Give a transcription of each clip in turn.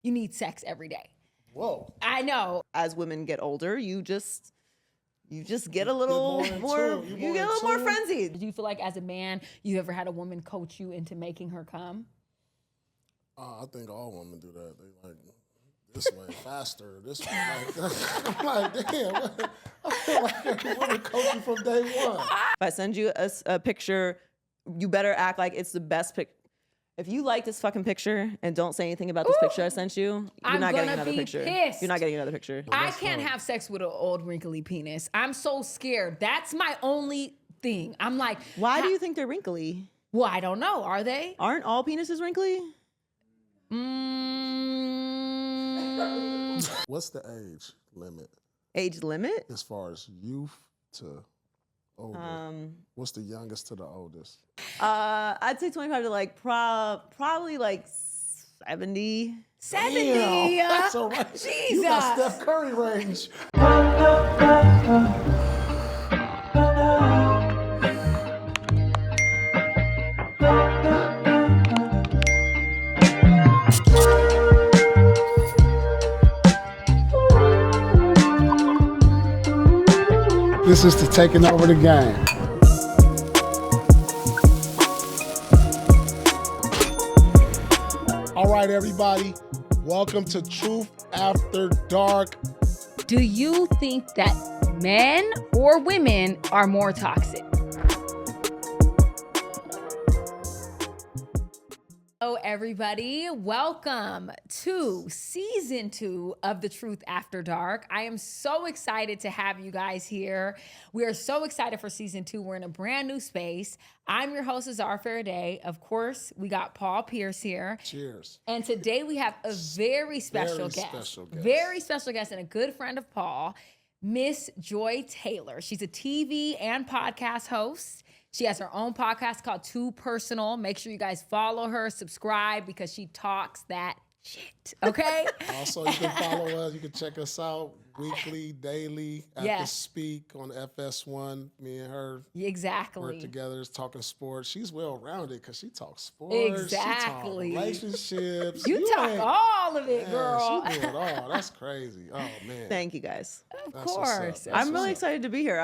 You need sex every day. Whoa. I know. As women get older, you just get a little more frenzied. Do you feel like as a man, you ever had a woman coach you into making her come? I think all women do that. They like this way faster. This way. I'm like, damn. I feel like every woman coach you from day one. If I send you a picture, you better act like it's the best pic. If you like this fucking picture and don't say anything about this picture I sent you, you're not getting another picture. Pissed. You're not getting another picture. I can't have sex with an old wrinkly penis. I'm so scared. That's my only thing. I'm like, why do you think they're wrinkly? Well, I don't know. Are they? Aren't all penises wrinkly? What's the age limit? Age limit? As far as youth to older. What's the youngest to the oldest? I'd say 25 to like probably like 70. 70? Damn, that's all right. Jesus. You got Steph Curry range. This is the taking over the game. All right, everybody. Welcome to Truth After Dark. Do you think that men or women are more toxic? Hello, everybody. Welcome to season 2 of The Truth After Dark. I am so excited to have you guys here. We are so excited for season 2. We're in a brand new space. I'm your host, Azar Farideh. Of course, we got Paul Pierce here. Cheers. And today we have a very special guest. Very special guest and a good friend of Paul, Miss Joy Taylor. She's a TV and podcast host. She has her own podcast called Too Personal. Make sure you guys follow her, subscribe, because she talks that shit, okay? Also, you can follow us. You can check us out weekly, daily, at the Speak on FS1. Me and her work together, talking sports. She's well-rounded because she talks sports. Exactly. She talks relationships. You talk all of it, girl. She do it all. That's crazy. Oh, man. Thank you, guys. Of course. I'm really excited to be here.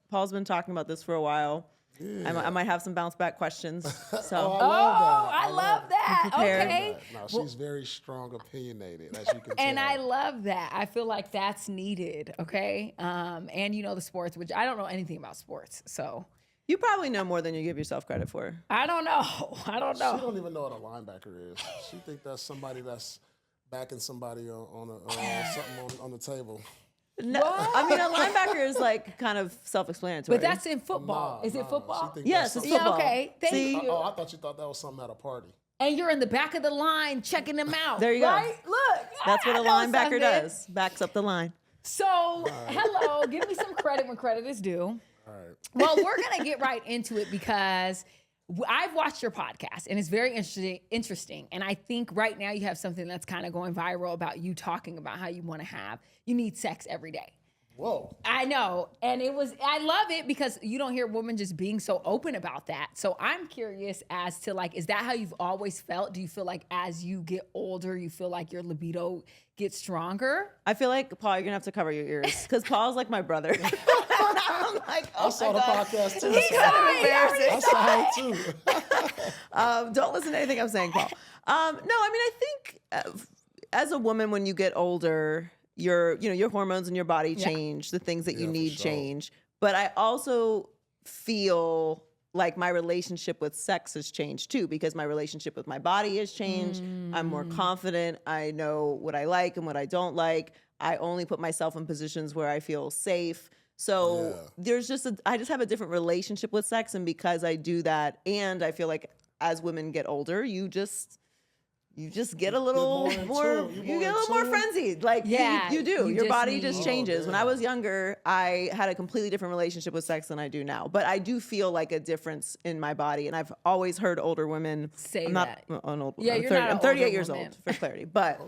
Paul's been talking about this for a while. Yeah. I might have some bounce back questions. So. I love that. Okay. No, she's very strong, opinionated, as you can tell. And I love that. I feel like that's needed. Okay. And you know the sports, which I don't know anything about sports. So you probably know more than you give yourself credit for. I don't know. She don't even know what a linebacker is. She think that's somebody that's backing somebody on something on the table. No, I mean, a linebacker is like kind of self-explanatory. But that's in football. Is it football? Yes, it's football. Yeah, okay. Thank you. Oh, I thought you thought that was something at a party. And you're in the back of the line checking them out. There you go. Right? Look. That's what a linebacker does. Backs up the line. So, hello. Give me some credit when credit is due. All right. Well, we're going to get right into it because I've watched your podcast and it's very interesting. And I think right now you have something that's kind of going viral about you talking about how you need sex every day. Whoa. I know. And I love it because you don't hear women just being so open about that. So I'm curious as to is that how you've always felt? Do you feel like as you get older, you feel like your libido gets stronger? I feel like, Paul, you're going to have to cover your ears because Paul's like my brother. I'm like, I saw the podcast too. He's kind of embarrassing. I saw it too. Don't listen to anything I'm saying, Paul. No, I mean, I think as a woman, when you get older, your hormones in your body change, the things that you need change. But I also feel like my relationship with sex has changed too, because my relationship with my body has changed. I'm more confident. I know what I like and what I don't like. I only put myself in positions where I feel safe. So I just have a different relationship with sex. And because I do that, and I feel like as women get older, you just get a little more frenzied. Like you do. Your body just changes. When I was younger, I had a completely different relationship with sex than I do now. But I do feel like a difference in my body. And I've always heard older women say I'm that. Not an old Yeah, woman. I'm 38 years woman. old, for clarity. But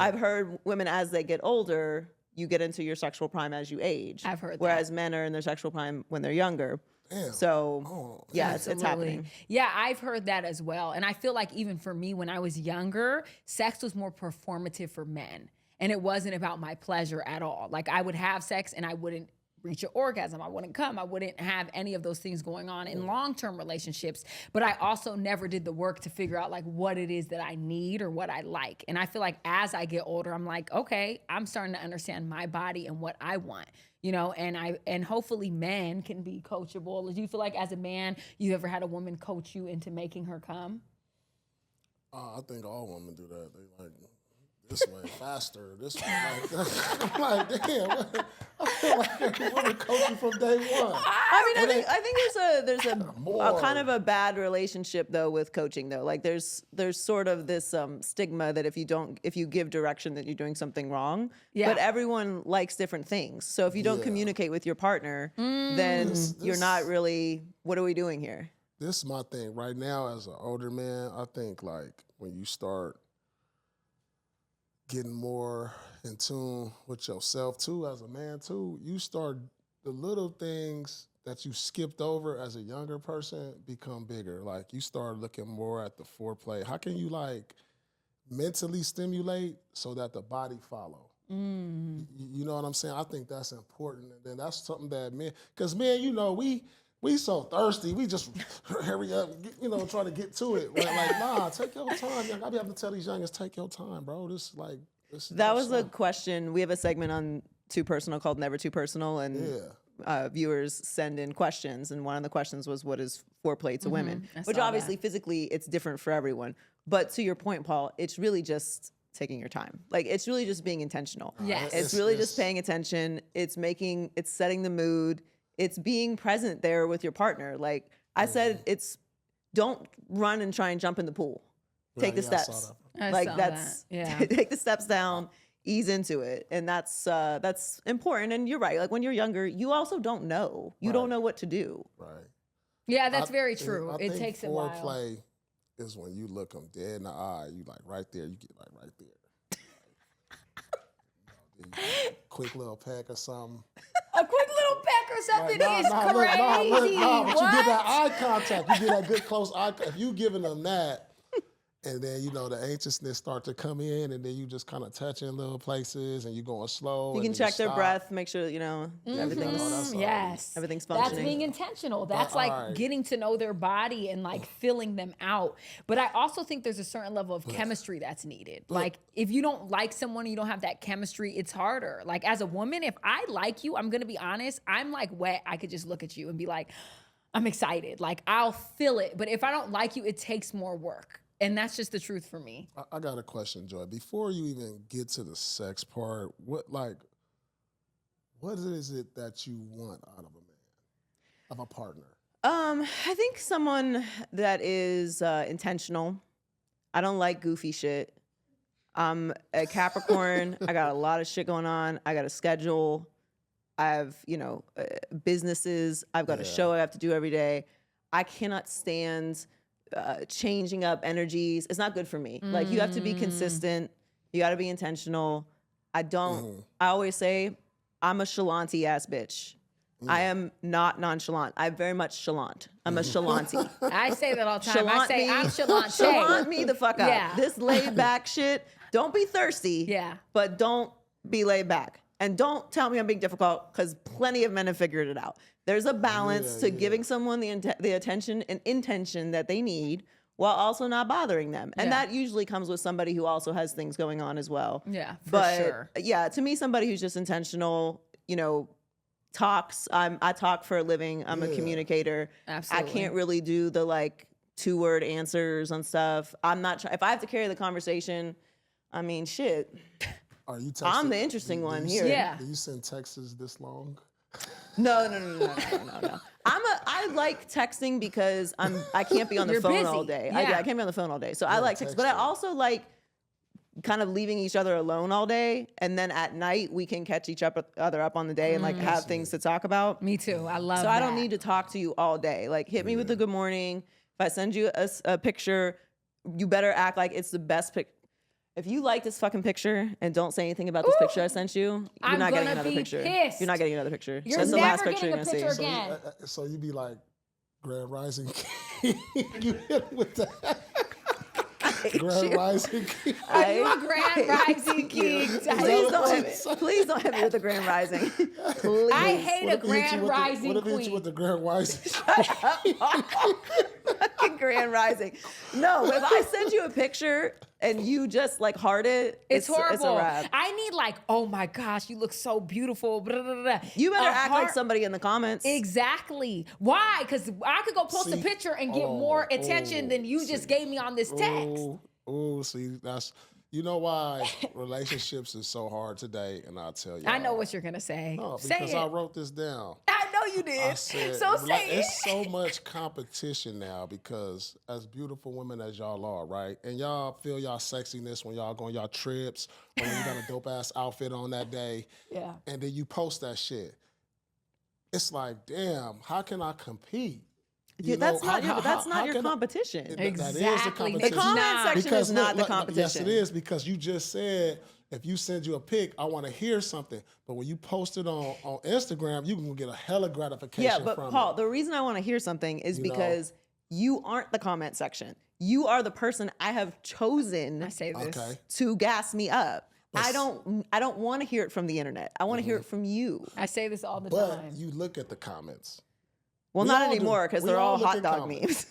I've heard women as they get older, you get into your sexual prime as you age. I've heard that. Whereas men are in their sexual prime when they're younger. Damn. So yeah, it's happening. Yeah, I've heard that as well. And I feel like even for me, when I was younger, sex was more performative for men. And it wasn't about my pleasure at all. Like I would have sex and I wouldn't reach an orgasm. I wouldn't come. I wouldn't have any of those things going on in long-term relationships. But I also never did the work to figure out like what it is that I need or what I like. And I feel like as I get older, I'm like, okay, I'm starting to understand my body and what I want. You know, and hopefully men can be coachable. Do you feel like as a man, you ever had a woman coach you into making her come? I think all women do that. They like this way faster. This way, I'm like, damn. I feel like women coach you from day one. I think there's a kind of a bad relationship though with coaching though. Like there's sort of this stigma that if you give direction that you're doing something wrong. Yeah. But everyone likes different things. So if you don't communicate with your partner, then you're not really. What are we doing here? This is my thing right now. As an older man, I think like when you start getting more in tune with yourself too, as a man too, you start the little things that you skipped over as a younger person become bigger. Like you start looking more at the foreplay. How can you like mentally stimulate so that the body follow? You know what I'm saying? I think that's important. And then that's something that men, because men, you know, we so thirsty. We just hurry up, you know, try to get to it. Like, nah, take your time. I be having to tell these youngins, take your time, bro. That was a question. We have a segment on Too Personal called Never Too Personal, and viewers send in questions. And one of the questions was, what is foreplay to women? Which obviously physically it's different for everyone. But to your point, Paul, it's really just taking your time. Like it's really just being intentional. Yes. It's really just paying attention. It's setting the mood. It's being present there with your partner. Like I said, don't run and try and jump in the pool. Take the steps. Take the steps down, ease into it. And that's important. And you're right. Like when you're younger, you also don't know. You don't know what to do. Right. Yeah, that's very true. It takes a while. Foreplay is when you look them dead in the eye. You like right there. You get like right there. Quick little peck or something. A quick little peck or something is crazy. But you get that eye contact. You get that good close eye contact. If you giving them that, and then, you know, the anxiousness start to come in, and then you just kind of touch in little places, and you going slow. You can check their breath, make sure that, you know, everything's everything's functioning. That's being intentional. That's like getting to know their body and like filling them out. But I also think there's a certain level of chemistry that's needed. Like if you don't like someone and you don't have that chemistry, it's harder. Like as a woman, if I like you, I'm going to be honest, I'm like wet. I could just look at you and be like, I'm excited. Like I'll feel it. But if I don't like you, it takes more work. And that's just the truth for me. I got a question, Joy. Before you even get to the sex part, what is it that you want out of a man, of a partner? I think someone that is intentional. I don't like goofy shit. I'm a Capricorn. I got a lot of shit going on. I got a schedule. I have, businesses. I've got a show I have to do every day. I cannot stand changing up energies. It's not good for me. Like you have to be consistent. You got to be intentional. I always say I'm a chalanty ass bitch. I am not nonchalant. I'm very much chalant. I'm a chalanty. I say that all the time. I say I'm chalant. Chalant me the fuck up. This laid back shit. Don't be thirsty. Yeah. But don't be laid back. And don't tell me I'm being difficult, because plenty of men have figured it out. There's a balance to giving someone the attention and intention that they need while also not bothering them. And that usually comes with somebody who also has things going on as well. Yeah, for sure. Yeah, to me, somebody who's just intentional, talks. I talk for a living. I'm a communicator. Absolutely. I can't really do the 2-word answers on stuff. I'm not if I have to carry the conversation, I mean, shit. Are you texting? I'm the interesting one here. Yeah. Do you send texts this long? No. I like texting because I can't be on the phone all day. Yeah. I can't be on the phone all day. So I like texting. But I also like kind of leaving each other alone all day, and then at night we can catch each other up on the day and have things to talk about. Me too. I love that. So I don't need to talk to you all day. Like hit me with a good morning. If I send you a picture, you better act like it's the best pic. if you like this fucking picture and don't say anything about this picture I sent you, you're not getting another picture. Pissed. You're not getting another picture. You're That's the never last picture getting you're a gonna picture see. again. So you be like, Grand Rising King. You hit him with that. Grand Rising King. Are you a Grand Rising King? Please don't hit me with the Grand Rising. Please. I hate a Grand Rising What if Queen. hit you with the Grand Rising? Fucking Grand Rising. No, if I send you a picture and you just like heart it, it's horrible. It's a wrap. I need like, oh my gosh, you look so beautiful. Blah, blah, blah. You better act like somebody in the comments. Exactly. Why? Because I could go post a picture and get more attention than you just gave me on this text. See, that's, you know why relationships is so hard today, and I'll tell you. I know what you're going to say. No, say because it. I wrote this down. I know you did. I said, so say it. It's so much competition now because as beautiful women as y'all are, right? And y'all feel y'all sexiness when y'all go on y'all trips or when you got a dope ass outfit on that day. Yeah. And then you post that shit. It's like, damn, how can I compete? That's not your competition. That is the competition. The comment section is not the competition. Yes, it is, because you just said if you send you a pic, I want to hear something. But when you post it on Instagram, you can get a hella gratification from it. Yeah, but Paul, the reason I want to hear something is because you aren't the comment section. You are the person I have chosen to gas me up. I don't want to hear it from the internet. I want to hear it from you. I say this all the time. But you look at the comments. Well, not anymore, because they're all hot dog memes.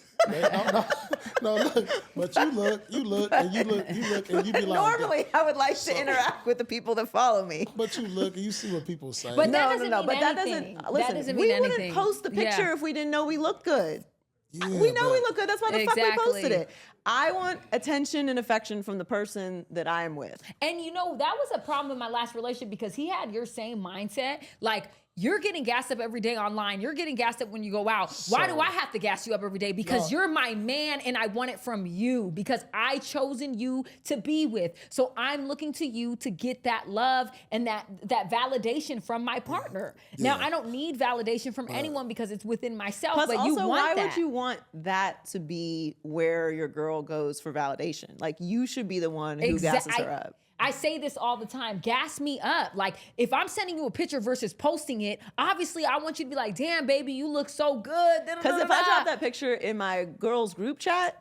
No, look. But you look, and you look, and you be like. Normally, I would like to interact with the people that follow me. But you look, and you see what people say. But no. But that doesn't. Listen, we wouldn't post the picture if we didn't know we looked good. Yeah, we know we look good. That's why the fuck we posted it. I want attention and affection from the person that I am with. And you know, that was a problem in my last relationship because he had your same mindset. Like, you're getting gassed up every day online. You're getting gassed up when you go out. Why do I have to gas you up every day? Because you're my man and I want it from you because I chosen you to be with. So I'm looking to you to get that love and that validation from my partner. Yeah. Now, I don't need validation from anyone because it's within myself, Plus, but also, you want why that. would you want that to be where your girl goes for validation? Like, you should be the one who gasses her up. I say this all the time, gas me up. Like, if I'm sending you a picture versus posting it, obviously I want you to be like, damn, baby, you look so good. Because if I drop that picture in my girls group chat,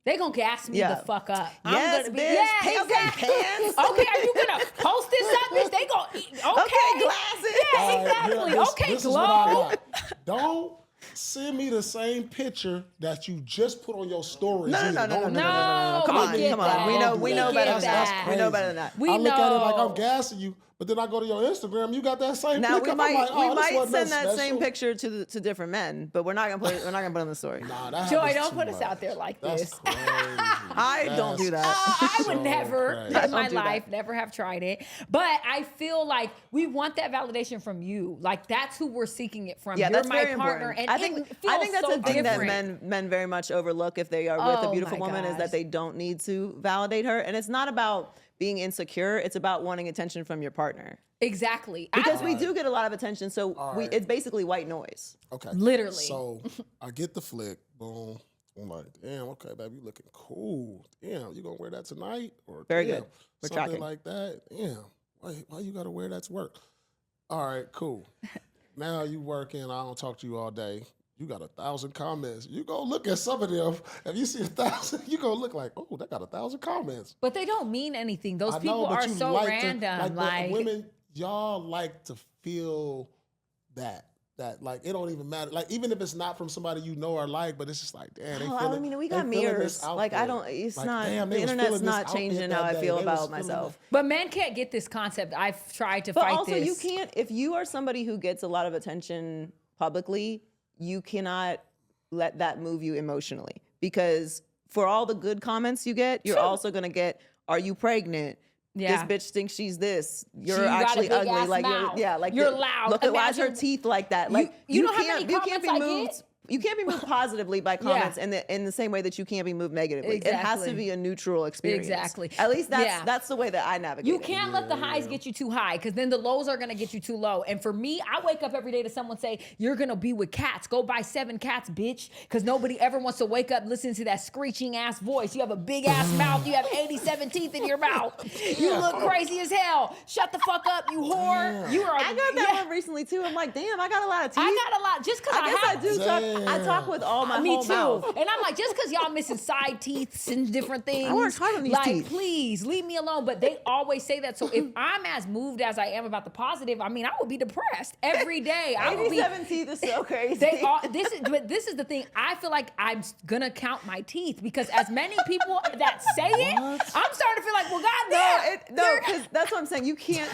they gonna gas me the fuck up. Yes, I'm gonna bitch. Yeah, exactly. Pants. Okay, are you gonna post this up, bitch? They gonna eat. Okay, glasses. Yeah, exactly. This Glow. Don't send me the same picture that you just put on your stories. No. Come on. We know better than that. We know better than that. I look at it like I'm gassing you, but then I go to your Instagram, you got that same picture. Now we might send that same picture to different men, but we're not gonna put it on the story. Nah, Joy, don't put us out there like this. I don't do that. I would never in my life never have tried it. But I feel like we want that validation from you. Like, that's who we're seeking it from. Yeah, You're that's my very partner. important. And I think that's so a thing different. that men very much overlook if they are with a beautiful woman is that they don't need to validate her. And it's not about being insecure. It's about wanting attention from your partner. Exactly. Because we do get a lot of attention. So it's basically white noise. Okay. Literally. So I get the flick. Boom. I'm like, damn, okay, baby, you looking cool. Damn, you gonna wear that tonight? Or very good. We're something tracking. like that. Damn, why you gotta wear that to work? All right, cool. Now you working, I don't talk to you all day. You got 1,000 comments. You go look at some of them. If you see 1,000, you go look like, oh, that got 1,000 comments. But they don't mean anything. Those people are so random. Like women, y'all like to feel that like it don't even matter. Like, even if it's not from somebody you know or like, but it's just like, damn, they feel I mean, we got mirrors. Like, I don't. It's like, not. Damn, the internet's not changing how I feel about myself. But men can't get this concept. I've tried to fight this. But also, you can't. If you are somebody who gets a lot of attention publicly, you cannot let that move you emotionally, because for all the good comments you get, you're also gonna get, "Are you pregnant? Yeah. This bitch thinks she's this. You're actually ugly. Like, mouth. you're loud. Look at why is her teeth like that? Like, you know how many comments I get? You can't be moved positively by comments in the same way that you can't be moved negatively. Exactly. It has to be a neutral experience. Exactly. At least that's the way that I navigate. You can't let the highs get you too high, because then the lows are gonna get you too low. And for me, I wake up every day to someone say, "You're gonna be with cats. Go buy 7 cats, bitch." Because nobody ever wants to wake up listening to that screeching ass voice. You have a big ass mouth. You have 87 teeth in your mouth. You look crazy as hell. Shut the fuck up, you whore. You are. I got that one recently too. I'm like, damn, I got a lot of teeth. I got a lot just because I do talk. I talk with all my whole mouth. And I'm like, just because y'all missing side teeth and different things. I worked hard on these teeth. Please leave me alone. But they always say that. So if I'm as moved as I am about the positive, I mean, I would be depressed every day. 87 teeth is so crazy. This is the thing. I feel like I'm gonna count my teeth, because as many people that say it, I'm starting to feel like, well, goddamn. No, because that's what I'm saying. You can't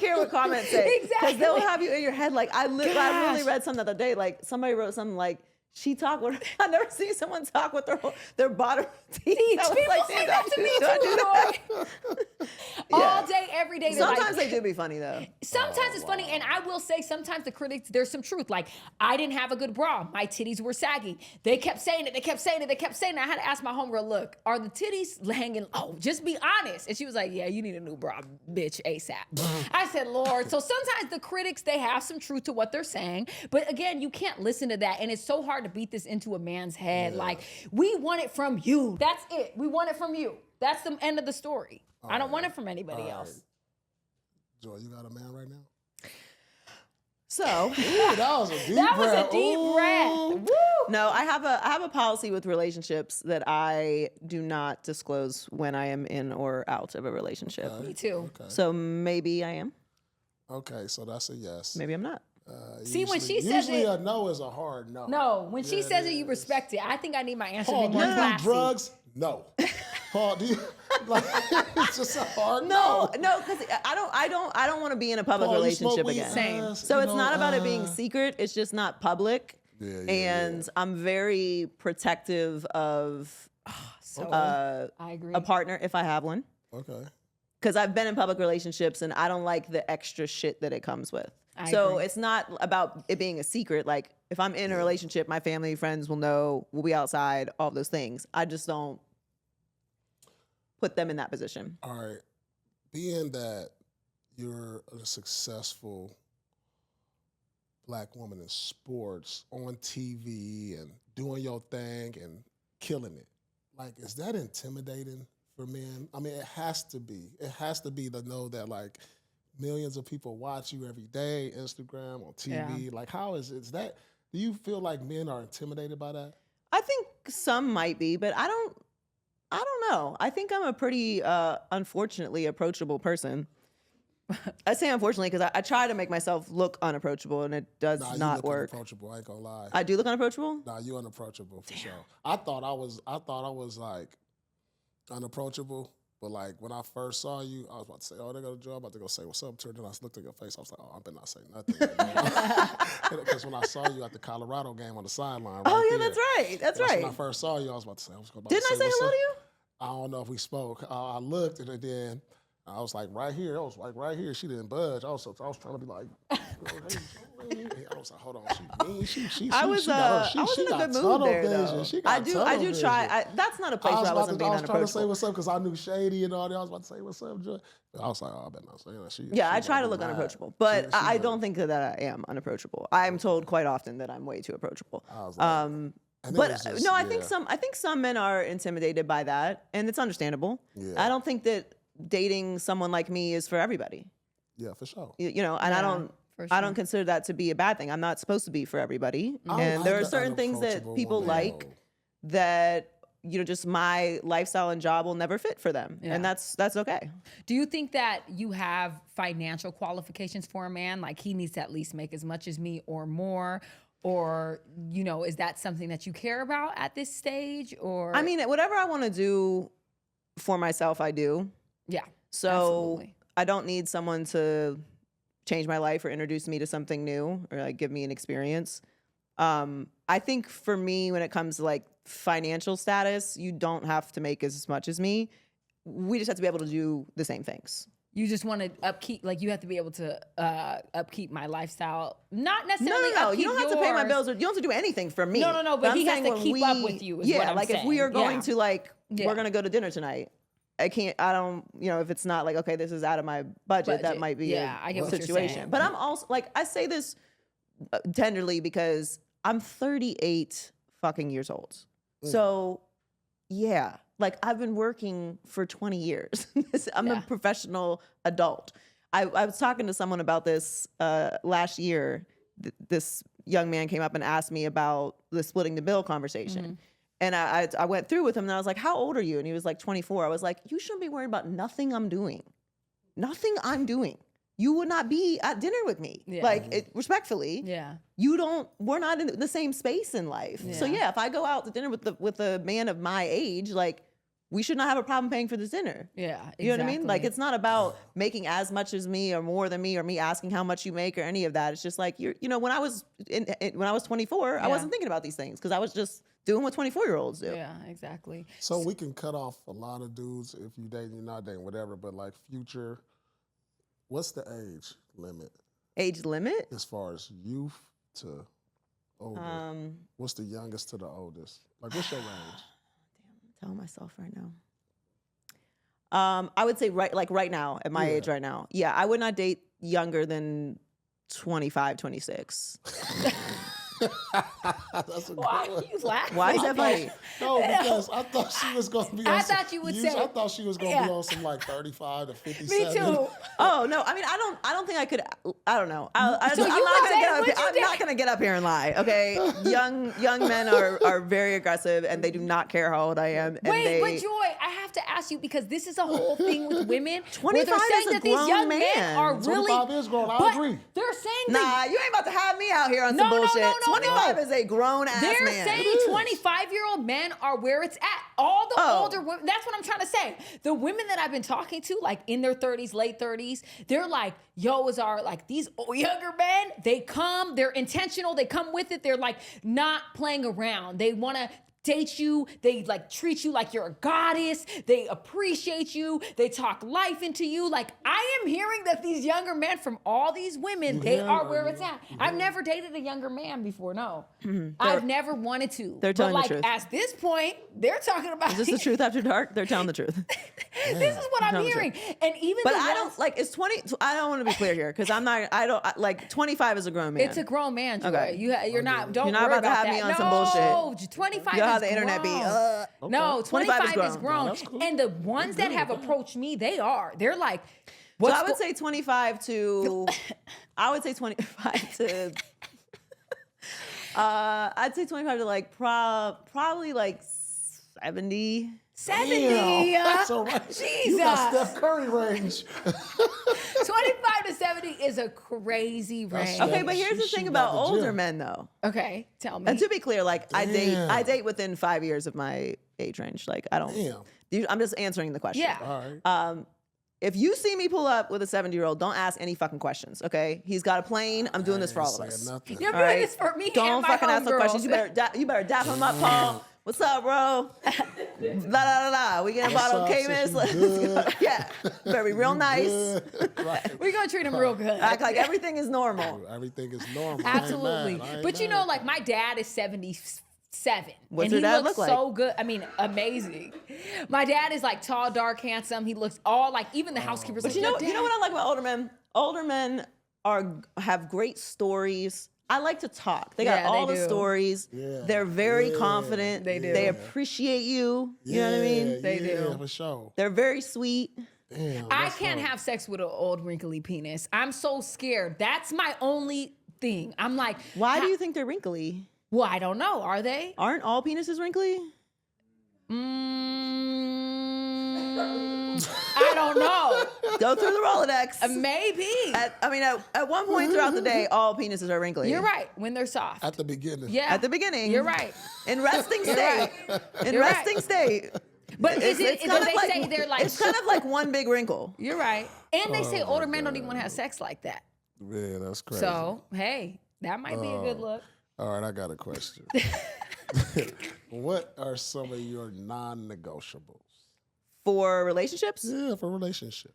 care what comments say. Exactly. Because they'll have you in your head. Like I literally read something the other day. Like somebody wrote something like, she talked with, I've never seen someone talk with their bottom teeth. People say that to me too, all day, every day. Sometimes they do be funny though. Sometimes it's funny, and I will say sometimes the critics, there's some truth. Like, I didn't have a good bra. My titties were sagging. They kept saying it. I had to ask my homegirl, look, are the titties hanging low? Just be honest. And she was like, yeah, you need a new bra, bitch, ASAP. I said, Lord. So sometimes the critics, they have some truth to what they're saying. But again, you can't listen to that. And it's so hard to beat this into a man's head. Like, we want it from you. That's it. We want it from you. That's the end of the story. I don't want it from anybody else. Joy, you got a man right now? So that was a deep breath. Was a deep breath. Woo. No, I have a policy with relationships that I do not disclose when I am in or out of a relationship. Okay. Me too. Okay. So maybe I am. Okay, so that's a yes. Maybe I'm not. See, when she says usually it, a no is a hard no. No, when she says it, you respect it. I think I need my answer Paul, to be more classy. Drugs? No. Paul, do you like? It's just a hard no. No, because I don't want to be in a public relationship again. Same. So it's not about it being secret. It's just not public. And I'm very protective of I agree. a partner if I have one. Okay. Because I've been in public relationships and I don't like the extra shit that it comes with. I agree. It's not about it being a secret. Like if I'm in a relationship, my family, friends will know, we'll be outside, all those things. I just don't put them in that position. All right. Being that you're a successful Black woman in sports, on TV and doing your thing and killing it, like, is that intimidating for men? I mean, it has to be. It has to be to know that, like, millions of people watch you every day, Instagram, on TV. Yeah. Like, how is that? Do you feel like men are intimidated by that? I think some might be, but I don't know. I think I'm a pretty, unfortunately, approachable person. I say unfortunately because I try to make myself look unapproachable, and it does not work. Unapproachable, I ain't gonna lie. I do look unapproachable? Nah, you unapproachable for sure. I thought I was like unapproachable. But like when I first saw you, I was about to say, "Oh, they got a job." I'm about to go say what's up to her. Then I looked at your face. I was like, "Oh, I better not say nothing." Because when I saw you at the Colorado game on the sideline, that's right. That's right. When I first saw you, I was about to say, Didn't I say hello to you? I don't know if we spoke. I looked and then I was like right here. I was like right here. She didn't budge. I was trying to be like. I was like, hold on, I was in a good mood there, though. I do try. That's not a place where I wasn't being unapproachable. I was trying to say what's up because I knew Shady and all that. I was about to say what's up, Joy. I was like, oh, I better not say that. I try to look unapproachable, but I don't think that I am unapproachable. I'm told quite often that I'm way too approachable. I think some men are intimidated by that, and it's understandable. Yeah. I don't think that dating someone like me is for everybody. Yeah, for sure. I don't consider that to be a bad thing. I'm not supposed to be for everybody. And there are certain things that people like that, just my lifestyle and job will never fit for them. Yeah. And that's okay. Do you think that you have financial qualifications for a man? Like he needs to at least make as much as me or more? Or, is that something that you care about at this stage? Or I mean, whatever I want to do for myself, I do. Yeah. So absolutely. I don't need someone to change my life or introduce me to something new or like give me an experience. I think for me, when it comes to like financial status, you don't have to make as much as me. We just have to be able to do the same things. You just want to upkeep, like you have to be able to upkeep my lifestyle. Not necessarily. No. Upkeep You don't have to pay my bills, or you don't have to do anything for me. No. But he has to keep up with you. Is what I'm like saying. If we are going to we're gonna go to dinner tonight. I don't, if it's not like, okay, this is out of my budget. That might be I get what situation. you're saying. But I'm also like, I say this tenderly because I'm 38 fucking years old. So yeah. Like, I've been working for 20 years. I'm a professional adult. I was talking to someone about this last year. This young man came up and asked me about the splitting the bill conversation. And I went through with him, and I was like, how old are you? And he was like, 24. I was like, you shouldn't be worried about nothing I'm doing. Nothing I'm doing. You would not be at dinner with me. Respectfully. Yeah. We're not in the same space in life. So if I go out to dinner with a man of my age, like, we should not have a problem paying for this dinner. Yeah, exactly. You know what I mean? Like, it's not about making as much as me or more than me or me asking how much you make or any of that. It's just like, when I was 24, I wasn't thinking about these things because I was just doing what 24-year-olds do. Yeah, exactly. So we can cut off a lot of dudes if you dating, you're not dating, whatever. But like future, what's the age limit? Age limit? As far as youth to older. What's the youngest to the oldest? Like, what's your range? Tell myself right now. I would say right now, at my age right now. Yeah, I would not date younger than 25, 26. That's a Why good one. are you laughing? Why is that funny? No, because I thought she was going to be on I thought you would say. I thought she was going to be on some like 35 to 57. Me too. Oh, no. I mean, I don't think I could. I don't know. I'm So not going to get up here and lie, okay? Young men are very aggressive, and they do not care how old I am. And Wait, but Joy, I have to ask you because this is a whole thing with women. 25 they're saying is a that these grown young man. men are really. 25 is grown. I agree. They're saying Nah, you ain't about to have me out here on some bullshit. 25 is a grown ass man. They're saying 25-year-old men are where it's at. All the older women, that's what I'm trying to say. The women that I've been talking to, like in their 30s, late 30s, they're like, yo, Azar, like these younger men, they come, they're intentional, they come with it. They're like not playing around. They want to date you. They like treat you like you're a goddess. They appreciate you. They talk life into you. Like, I am hearing that these younger men from all these women, they are where it's at. I've never dated a younger man before. No, I've never wanted to. They're telling the truth. At this point, they're talking about. Is this the truth after dark? They're telling the truth. This is what I'm hearing. And even but I don't like. It's 20. I don't want to be clear here because I'm not. I don't like 25 is a grown man. It's a grown man. Joy. Okay. You're not. Don't You're not worry about to have that. me on some bullshit. 25. You know how is the internet be. grown. No, 25 is grown. No, cool. And the ones that have approached me, they're like. So I would say 25 to. I would say 25 to. I'd say 25 to like probably like 70. 70. Damn, that's all right. Jesus. You got Steph Curry range. 25 to 70 is a crazy range. Okay, but here's the She's thing about about the older gym. men though. Okay, tell me. And to be clear, like I Damn. date within 5 years of my age range. Like I don't. Damn. I'm just answering the question. Yeah. All right. If you see me pull up with a 70-year-old, don't ask any fucking questions, okay? He's got a plane. I'm doing this for all of us. Nothing. You're All doing right? this for me Don't and my fucking ask no homegirls. questions. You better dap him up, Paul. What's up, bro? La la la la. We getting a bottle of Camus. Let's go. Yeah. Better be real nice. Right. We're gonna treat him real good. Act like everything is normal. Everything is normal. Absolutely. I ain't But you mad. know, like my dad is 77. What's and your he dad looks look like? so good. I mean, amazing. My dad is like tall, dark, handsome. He looks all like, even the housekeepers. But like, you know "Your what I like about older men? Older men have great stories. I like to talk. They got Yeah, all they the do. stories. Yeah. They're very confident. They do. They appreciate you. You know what I mean? They do. Yeah, for sure. They're very sweet. Damn, I that's can't dope. have sex with an old wrinkly penis. I'm so scared. That's my only thing. I'm like, Why do you think they're wrinkly? Well, I don't know. Are they? Aren't all penises wrinkly? I don't know. Go through the Rolodex. Maybe. At one point throughout the day, all penises are wrinkly. You're right. When they're soft. At the beginning. Yeah. At the beginning. You're right. In resting state. In You're right. resting state. But is it? It's kind They of say they're like. It's kind of like one big wrinkle. You're right. And they say older men don't even want to have sex like that. Yeah, that's crazy. So hey, that might be a good look. All right, I got a question. What are some of your non-negotiables? For relationships? Yeah, for relationship.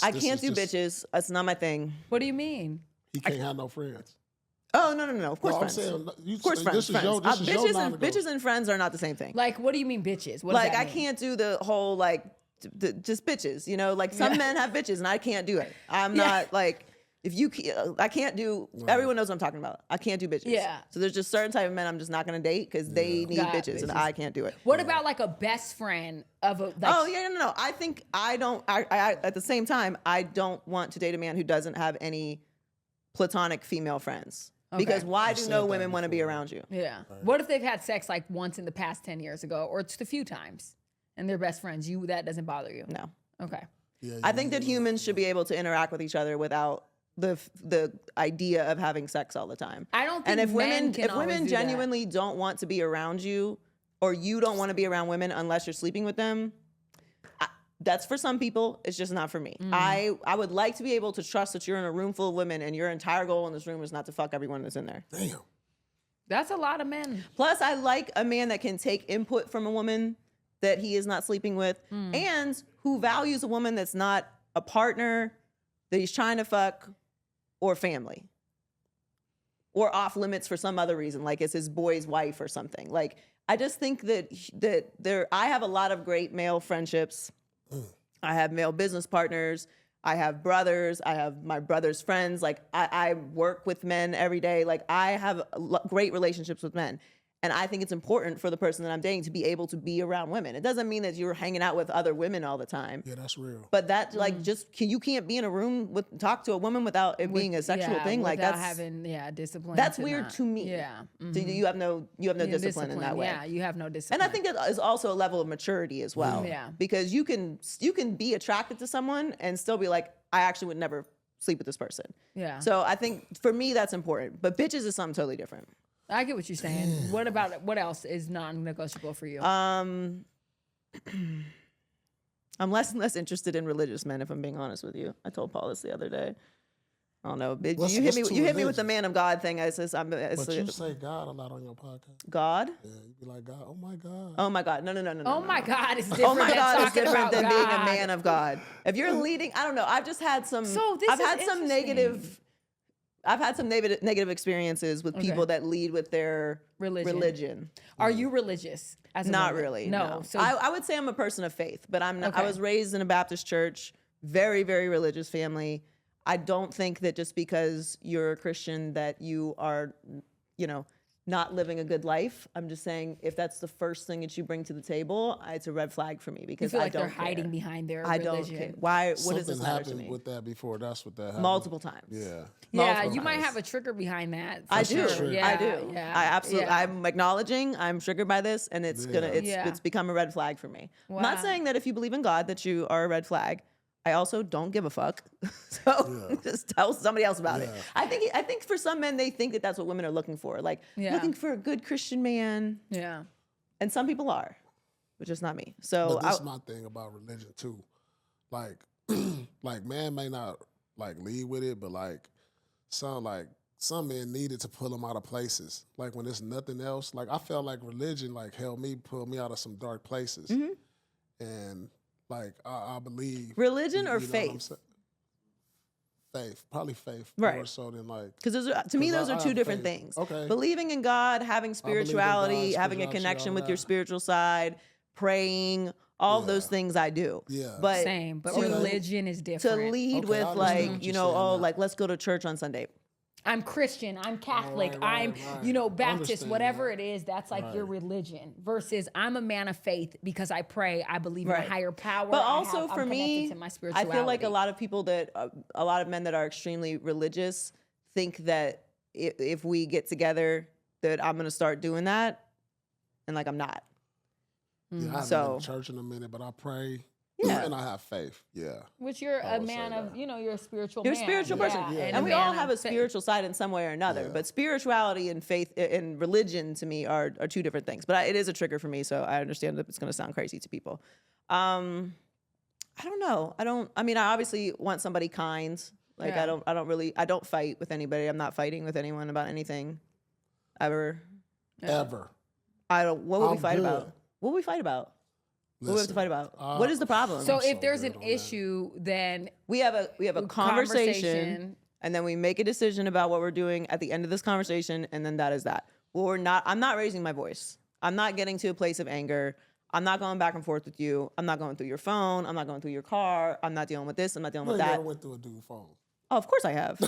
I can't do bitches. That's not my thing. What do you mean? He can't have no friends. Oh, no. Of course, friends. Of course, friends. Bitches and friends are not the same thing. Like, what do you mean, bitches? What like, I can't do the whole, like, just bitches, you know? Like, some men have bitches, and I can't do it. I'm not, like, I can't do, everyone knows what I'm talking about. I can't do bitches. Yeah. So there's just certain type of men I'm just not going to date because they need bitches, and I can't do it. What about, like, a best friend of a... Like, no. I think I at the same time, I don't want to date a man who doesn't have any platonic female friends. Okay. Because why do no women want to be around you? Yeah. Right. What if they've had sex like once in the past 10 years ago or just a few times and they're best friends? That doesn't bother you? No. Okay. Yeah, I think that humans should be able to interact with each other without the idea of having sex all the time. I don't think if women genuinely don't want to be around you or you don't want to be around women unless you're sleeping with them, that's for some people. It's just not for me. I would like to be able to trust that you're in a room full of women and your entire goal in this room is not to fuck everyone that's in there. Damn. That's a lot of men. Plus, I like a man that can take input from a woman that he is not sleeping with and who values a woman that's not a partner, that he's trying to fuck, or family. Or off limits for some other reason, like it's his boy's wife or something. Like, I just think that I have a lot of great male friendships. I have male business partners. I have brothers. I have my brother's friends. Like I work with men every day. Like I have great relationships with men. And I think it's important for the person that I'm dating to be able to be around women. It doesn't mean that you're hanging out with other women all the time. Yeah, that's real. But that you can't be in a room talk to a woman without it being a sexual thing. Like that's having discipline. That's weird to me. Yeah. So you have no discipline in that way. Yeah, you have no discipline. And I think that is also a level of maturity as well. Yeah. Because you can be attracted to someone and still be like, I actually would never sleep with this person. Yeah. So I think for me that's important. But bitches is something totally different. I get what you're saying. What else is non-negotiable for you? I'm less and less interested in religious men, if I'm being honest with you. I told Paul this the other day. I don't know. You hit me with the man of God thing. But you say God a lot on your podcast. God? Yeah, you be like, God, oh my God. Oh my God. No. Oh my God is different. Oh my God is different than being God. a man of God. If you're leading, I don't know. I've just had some. I've had some negative experiences with people that lead with their religion. Are you religious? Not really. No. So I would say I'm a person of faith, but I'm not. Okay. I was raised in a Baptist church, very, very religious family. I don't think that just because you're a Christian that you are, not living a good life. I'm just saying if that's the first thing that you bring to the table, it's a red flag for me because I don't care. They're hiding behind their religion. I don't care. Why? What does this matter to me? Something happened with that before. That's what that happened. Multiple times. Yeah. Yeah, you might have a trigger behind that. I do. Yeah, I do. Yeah, I absolutely. Yeah. I'm acknowledging. I'm triggered by this, and it's become a red flag for me. Wow. I'm not saying that if you believe in God that you are a red flag. I also don't give a fuck. So just tell somebody else about it. I think for some men, they think that that's what women are looking for. Like looking for a good Christian man. Yeah. And some people are, but just not me. So but this is my thing about religion too. Like, like man may not like lead with it, but like some men needed to pull them out of places. Like when there's nothing else. Like I felt like religion like pulled me out of some dark places. Mm-hmm. And like I believe religion or faith. Faith, probably faith, right? More so than like because to me those are two different things. Okay, believing in God, having spirituality, having a connection with your spiritual side, praying, all of those things I do. Yeah, but same. But religion is different. To lead with like like let's go to church on Sunday. I'm Christian, I'm Catholic, I'm Baptist, whatever it is, that's like your religion versus I'm a man of faith because I pray, I believe in a higher power. But also for me, to my spirituality. I feel like a lot of men that are extremely religious think that if we get together that I'm going to start doing that and like I'm not. Yeah, I haven't been to church in a minute, but I pray. Yeah. And I have faith. Yeah. Which you're a man of, you're a spiritual man. You're a spiritual person. Yeah. And we all have a spiritual side in some way or another. Yeah. But spirituality and faith and religion to me are two different things. But it is a trigger for me, so I understand that it's going to sound crazy to people. I don't know. I obviously want somebody kind. Like I don't fight with anybody. I'm not fighting with anyone about anything. Ever. Ever. What would we fight about? What would we fight about? What do we have to fight about? What is the problem? So if there's an issue, then we have a conversation, and then we make a decision about what we're doing at the end of this conversation, and then that is that. Well, I'm not raising my voice. I'm not getting to a place of anger. I'm not going back and forth with you. I'm not going through your phone. I'm not going through your car. I'm not dealing with this. I'm not dealing with that. You never went through a dude's phone. Oh, of course I have.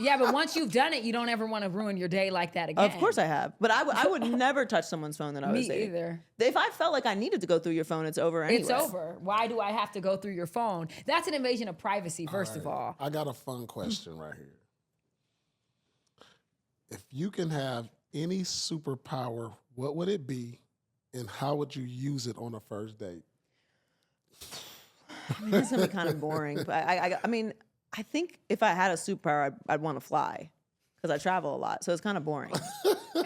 Yeah, but once you've done it, you don't ever want to ruin your day like that again. Of course I have. But I would never touch someone's phone that I was dating. Me either. If I felt like I needed to go through your phone, it's over anyway. It's over. Why do I have to go through your phone? That's an invasion of privacy, first of all. I got a fun question right here. If you can have any superpower, what would it be, and how would you use it on a first date? This is going to be kind of boring. But I mean, I think if I had a superpower, I'd want to fly because I travel a lot. So it's kind of boring.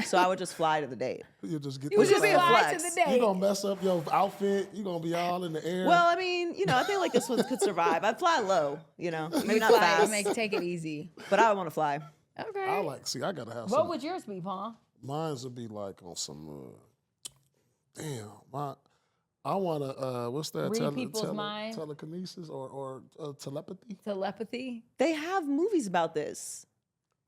So I would just fly to the date. You just get Which would be a fly flex. To the date. You're going to mess up your outfit. You're going to be all in the air. Well, I mean, I think like this one could survive. I'd fly low, maybe not fast. Take it easy. But I would want to fly. Okay. I got to have What would yours be, Paul? Mine would be like on some, I want to, what's that? Read people's minds? Telekinesis or telepathy? Telepathy? They have movies about this.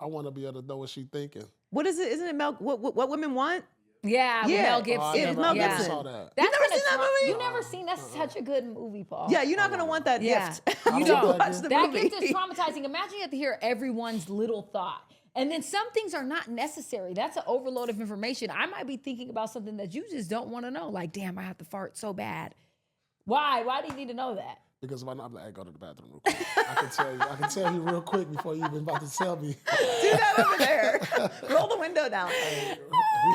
I want to be able to know what she's thinking. What is it? Isn't it what women want? Yeah, Mel Gibson. Mel Gibson. Gibson. Saw that. You never seen that movie? You never seen? That's such a good movie, Paul. Yeah, you're not going to want that gift. You don't. Watch the That movie. gift is traumatizing. Imagine you have to hear everyone's little thought. And then some things are not necessary. That's an overload of information. I might be thinking about something that you just don't want to know. Like, damn, I have to fart so bad. Why? Why do you need to know that? Because if I'm like, hey, go to the bathroom real quick. I can tell you real quick before you even about to tell me. Do that over there. Roll the window down.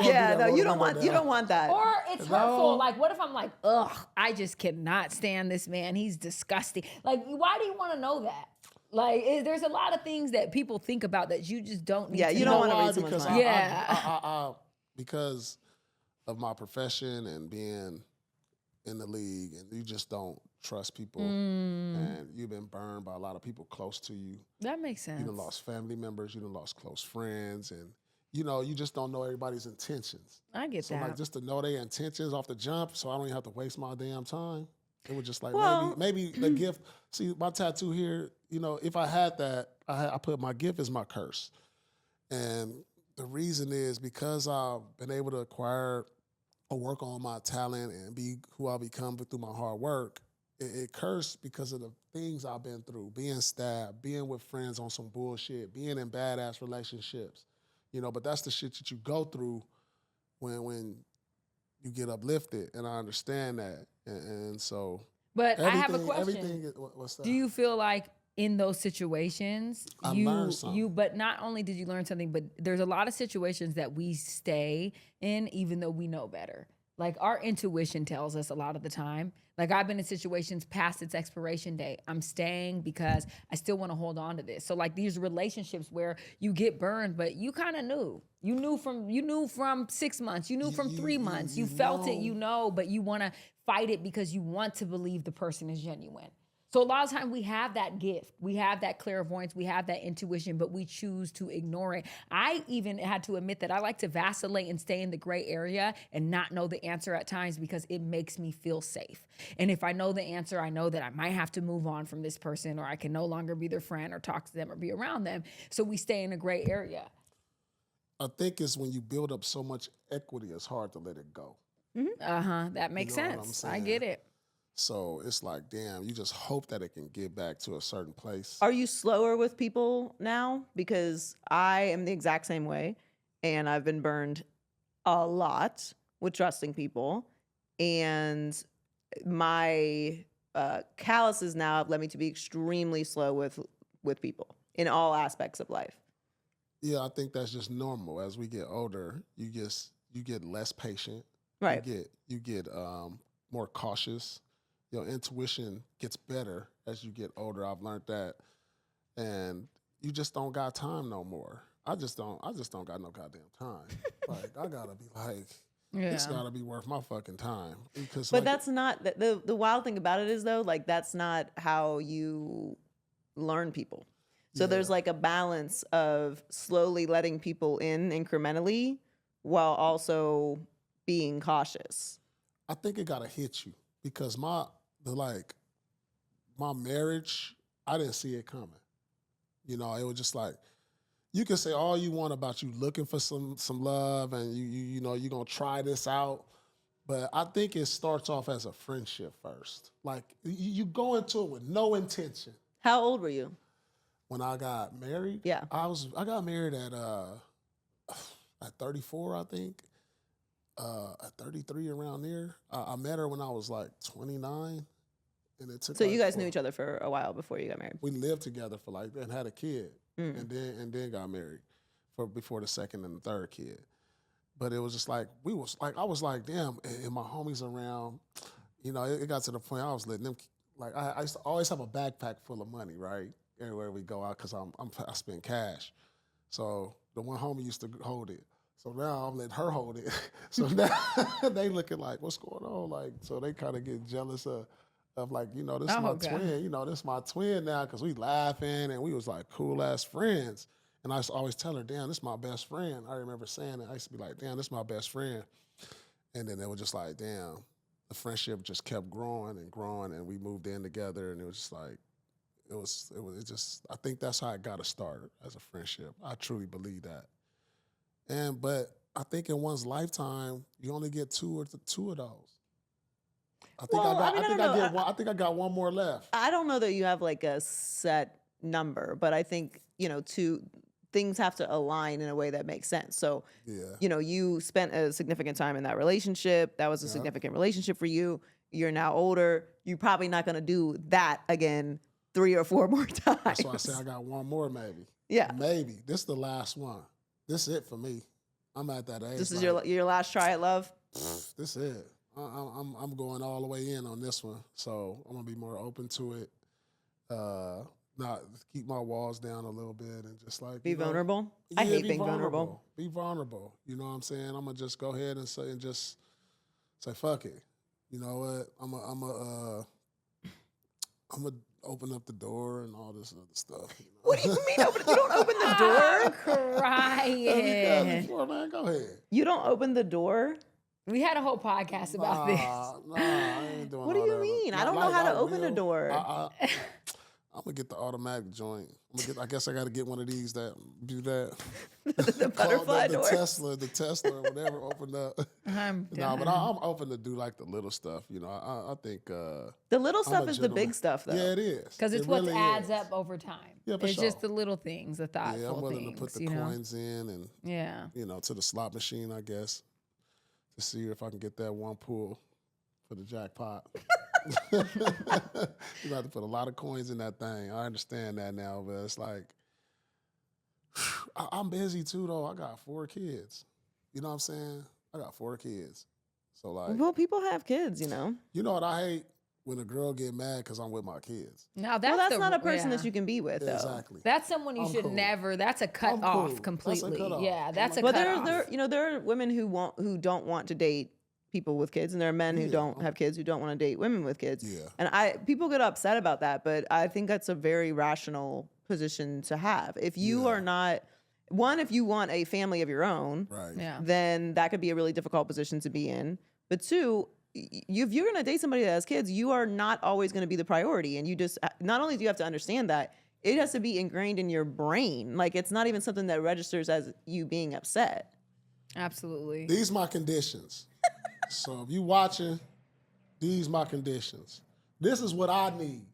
You don't want that. Or it's hurtful. Like, what if I'm like, ugh, I just cannot stand this man. He's disgusting. Like, why do you want to know that? Like, there's a lot of things that people think about that you just don't need to know. Yeah, you don't want to read someone's mind. Because of my profession and being in the league, and you just don't trust people, and you've been burned by a lot of people close to you. That makes sense. You done lost family members, you done lost close friends, and you just don't know everybody's intentions. I get that. Like, just to know their intentions off the jump, so I don't even have to waste my damn time. It was just like, maybe the gift. See, my tattoo here, if I had that, I put my gift as my curse. And the reason is because I've been able to acquire or work on my talent and be who I become through my hard work. It cursed because of the things I've been through, being stabbed, being with friends on some bullshit, being in badass relationships. But that's the shit that you go through when you get uplifted, and I understand that. And so, but I have a question. What's that? Do you feel like in those situations, but not only did you learn something, but there's a lot of situations that we stay in even though we know better. Like, our intuition tells us a lot of the time. Like, I've been in situations past its expiration date. I'm staying because I still want to hold on to this. So, like, these relationships where you get burned, but you kind of knew. You knew from 6 months. You knew from 3 months. You felt it, but you want to fight it because you want to believe the person is genuine. So a lot of times we have that gift, we have that clairvoyance, we have that intuition, but we choose to ignore it. I even had to admit that I like to vacillate and stay in the gray area and not know the answer at times because it makes me feel safe. And if I know the answer, I know that I might have to move on from this person, or I can no longer be their friend or talk to them or be around them. So we stay in a gray area. I think it's when you build up so much equity, it's hard to let it go. Mm-hmm. That makes sense. I get it. So it's like, damn, you just hope that it can get back to a certain place. Are you slower with people now? Because I am the exact same way, and I've been burned a lot with trusting people. And my calluses now have led me to be extremely slow with people in all aspects of life. Yeah, I think that's just normal. As we get older, you get less patient. Right. You get more cautious. Your intuition gets better as you get older. I've learned that. And you just don't got time no more. I just don't got no goddamn time. Like, I gotta be like, it's gotta be worth my fucking time. Because, but that's not, the wild thing about it is, though, like, that's not how you learn people. So there's like a balance of slowly letting people in incrementally while also being cautious. I think it gotta hit you. because my marriage, I didn't see it coming. You know, it was just like, you can say all you want about you looking for some love and you know, you're going to try this out. But I think it starts off as a friendship first. Like, you go into it with no intention. How old were you? When I got married? Yeah. I got married at 34, I think. At 33, around there. I met her when I was like 29. And it took so you guys knew each other for a while before you got married? We lived together for like, and had a kid. And then got married before the second and the third kid. But it was just like, I was like, damn, and my homies around, you know, it got to the point I was letting them, like, I used to always have a backpack full of money, right? Everywhere we go out, because I spend cash. So the one homie used to hold it. So now I'm letting her hold it. So now they looking like, what's going on? Like, so they kind of get jealous of like, you know, this is my twin. You know, this is my twin now, because we laughing and we was like cool ass friends. And I used to always tell her, damn, this is my best friend. I remember saying it. I used to be like, damn, this is my best friend. And then they were just like, damn, the friendship just kept growing, and we moved in together, and it was just like, it just, I think that's how it got to start as a friendship. I truly believe that. But I think in one's lifetime, you only get two of those. I think I got one more left. I don't know that you have like a set number, but I think, you know, things have to align in a way that makes sense. So, you know, you spent a significant time in that relationship. That was a significant relationship for you. You're now older. You're probably not going to do that again 3 or 4 more times. That's why I say I got one more, maybe. Yeah. Maybe. This is the last one. This is it for me. I'm at that age. This is your last try at love? This is it. I'm going all the way in on this one. So I'm going to be more open to it. Not keep my walls down a little bit and just like be vulnerable. I hate being vulnerable. Be vulnerable. You know what I'm saying? I'm gonna just go ahead and say fuck it. You know what? I'm gonna open up the door and all this other stuff. You know? What do you mean open? You don't open the door? I'm crying. Before, man, go ahead. You don't open the door? We had a whole podcast about this. Nah, I ain't doing what do you mean? I don't know how to open a door. I'm gonna get the automatic joint. I guess I got to get one of these that do that. the butterfly door. The Tesla, or whatever. Opened up. No, but I'm open to do like the little stuff. You know, I think the little stuff is the big stuff, though. Yeah, it is. Because it's what really adds up over time. Yeah, for it's sure. just the little things, the thoughtful things. Yeah, I'm willing to put the coins in and you know, to the slot machine, I guess, to see if I can get that one pull for the jackpot. You have to put a lot of coins in that thing. I understand that now, but it's like, I'm busy too, though. I got 4 kids. You know what I'm saying? I got 4 kids. So like, well, people have kids, you know. You know what I hate? When a girl get mad because I'm with my kids. Now that's not a person that you can be with, though. Exactly. That's someone you should never. That's a cut off completely. That's a cut off. Yeah, that's a cut off. There are women who don't want to date people with kids, and there are men who don't have kids who don't want to date women with kids. Yeah. And people get upset about that, but I think that's a very rational position to have. If you are not if you want a family of your own, then that could be a really difficult position to be in. But 2, if you're going to date somebody that has kids, you are not always going to be the priority. And you just, not only do you have to understand that, it has to be ingrained in your brain. Like, it's not even something that registers as you being upset. Absolutely. These my conditions. So if you watching, these my conditions. This is what I need.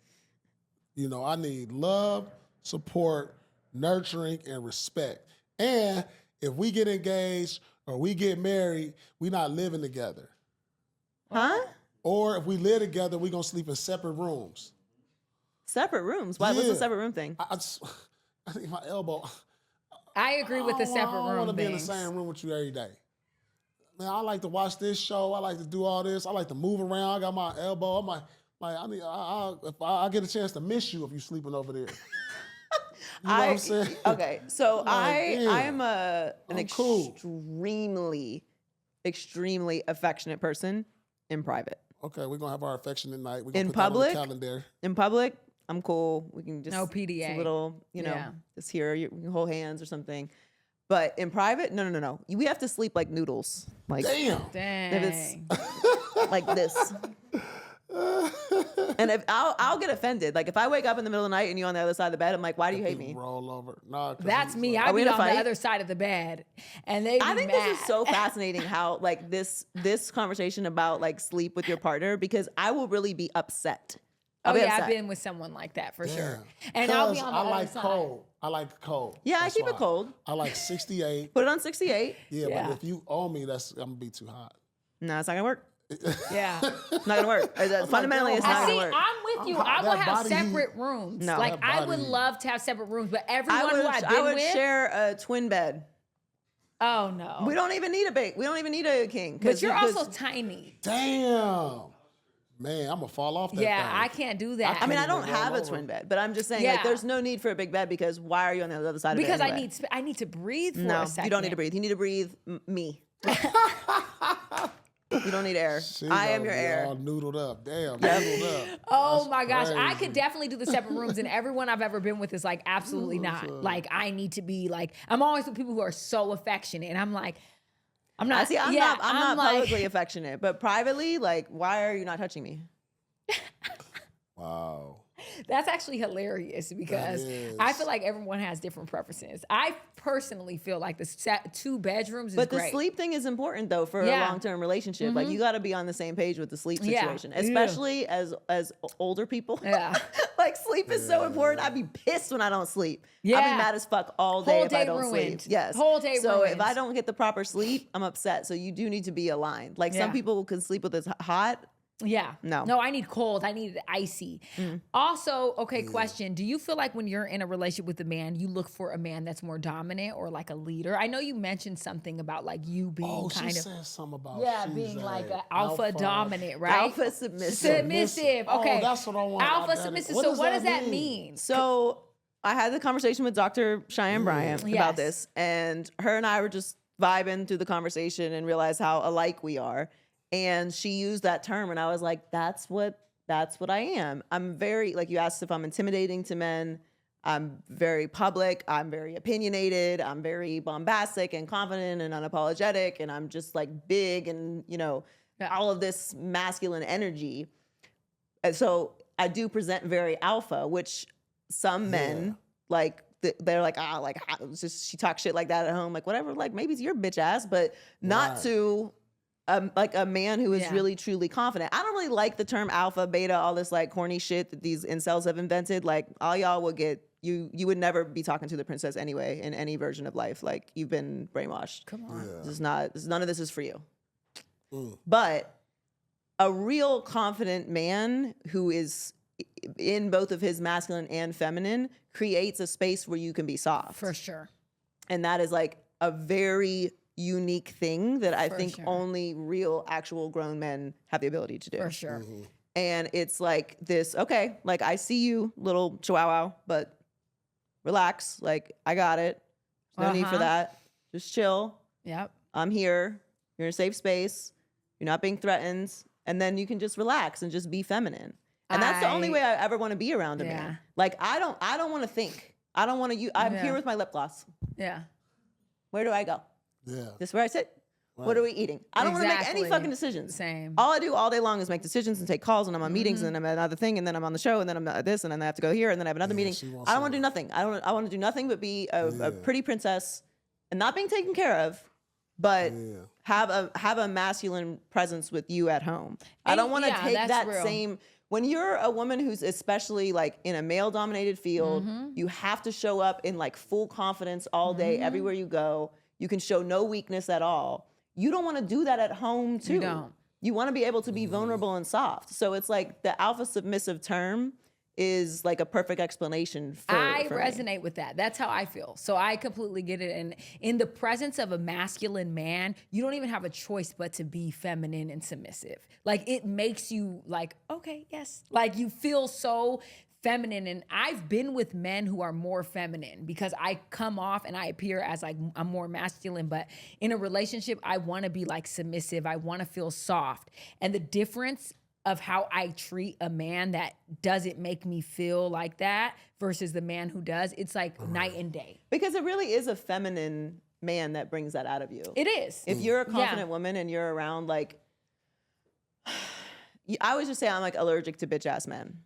You know, I need love, support, nurturing, and respect. And if we get engaged or we get married, we not living together. Huh? Or if we live together, we gonna sleep in separate rooms. Separate rooms? Why? What's the separate room thing? I think my elbow. I agree with the separate room. I don't want to be in the same room with you every day. Man, I like to watch this show. I like to do all this. I like to move around. I got my elbow. If I get a chance to miss you if you sleeping over there. You know what I'm saying? Okay, so I am cool. extremely affectionate person in private. Okay, we're gonna have our affectionate night. We're gonna put public, that on the calendar. In public, I'm cool. We can just no PDA. A little, just here, you can hold hands or something. But in private, no. We have to sleep like noodles. Like damn. If it's like this. And if I'll get offended. Like if I wake up in the middle of the night and you're on the other side of the bed, I'm like, why do you hate me? Roll over. No, that's me. I'll be on the other side of the bed, and they. I think this is so fascinating how like this conversation about like sleep with your partner, because I will really be upset. I've been with someone like that for sure. And I'll be on the other side. I like cold. Yeah, I keep it cold. I like 68. Put it on 68. Yeah, but if you owe me, I'm gonna be too hot. No, it's not gonna work. Yeah. Not gonna work. Fundamentally, it's not gonna work. I'm with you. I would have separate rooms. No. Like, I would love to have separate rooms, but everyone who I've been with. I would share a twin bed. Oh, no. We don't even need a king. But you're also tiny. Damn. Man, I'm gonna fall off that thing. I can't do that. I mean, I don't have a twin bed, but I'm just saying, like, there's no need for a big bed, because why are you on the other side of it anyway? Because I need to breathe for a second. You don't need to breathe. You need to breathe me. You don't need air. I am your air. All noodled up. Damn, noodled up. Oh my gosh. I could definitely do the separate rooms, and everyone I've ever been with is like, absolutely not. Like, I need to be like, I'm always with people who are so affectionate, and I'm like, I'm not. I'm not publicly affectionate, but privately, like, why are you not touching me? Wow. That's actually hilarious, because I feel like everyone has different preferences. I personally feel like the 2 bedrooms is great. But the sleep thing is important, though, for a long-term relationship. Like, you got to be on the same page with the sleep situation, especially as older people. Yeah. Like, sleep is so important. I'd be pissed when I don't sleep. Yeah. I'd be mad as fuck all day if I don't sleep. Yes. Whole day So ruined. if I don't get the proper sleep, I'm upset. So you do need to be aligned. Like, some people can sleep with it hot. Yeah. No, I need cold. I need it icy. Also, question. Do you feel like when you're in a relationship with a man, you look for a man that's more dominant or like a leader? I know you mentioned something about like you being kind of. She said something about being like an alpha dominant, right? Alpha submissive. Submissive. Okay. Oh, that's what I want. Alpha submissive. So what does that mean? So I had the conversation with Dr. Cheyenne Bryant about this, and her and I were just vibing through the conversation and realized how alike we are. And she used that term, and I was like, that's what I am. I'm very, like, you asked if I'm intimidating to men. I'm very public. I'm very opinionated. I'm very bombastic and confident and unapologetic. And I'm just like big and, all of this masculine energy. And so I do present very alpha, which some men like, they're like, she talks shit like that at home. Like, whatever, like, maybe it's your bitch ass, but not to... like a man who is really truly confident. I don't really like the term alpha, beta, all this like corny shit that these incels have invented. Like, all y'all would get, you would never be talking to the princess anyway in any version of life. Like, you've been brainwashed. Come on. None of this is for you. But a real confident man who is in both of his masculine and feminine creates a space where you can be soft. For sure. And that is like a very unique thing that I think only real, actual grown men have the ability to do. For sure. And it's like this, okay, like, I see you, little chihuahua, but relax. Like, I got it. There's no need for that. Just chill. Yep. I'm here. You're in a safe space. You're not being threatened. And then you can just relax and just be feminine. And that's the only way I ever want to be around a man. Like, I don't want to think. I don't want to, I'm here with my lip gloss. Yeah. Where do I go? Yeah. This is where I sit. Right. What are we eating? I don't want to make any fucking decisions. Same. All I do all day long is make decisions and take calls, and I'm on meetings, and then I'm at another thing, and then I'm on the show, and then I'm at this, and then I have to go here, and then I have another meeting. I don't want to do nothing. I want to do nothing but be a pretty princess and not being taken care of, but have a masculine presence with you at home. I don't want to take that same. When you're a woman who's especially like in a male-dominated field, you have to show up in like full confidence all day, everywhere you go. You can show no weakness at all. You don't want to do that at home too. You don't. You want to be able to be vulnerable and soft. So it's like the alpha submissive term is like a perfect explanation for I me. resonate with that. That's how I feel. So I completely get it. And in the presence of a masculine man, you don't even have a choice but to be feminine and submissive. Like, it makes you like, okay, yes. Like, you feel so feminine. And I've been with men who are more feminine because I come off and I appear as like I'm more masculine, but in a relationship, I want to be like submissive. I want to feel soft. And the difference of how I treat a man that doesn't make me feel like that versus the man who does, it's like night and day. Because it really is a feminine man that brings that out of you. It is. If you're a confident woman and you're around like, I always just say I'm like allergic to bitch ass men.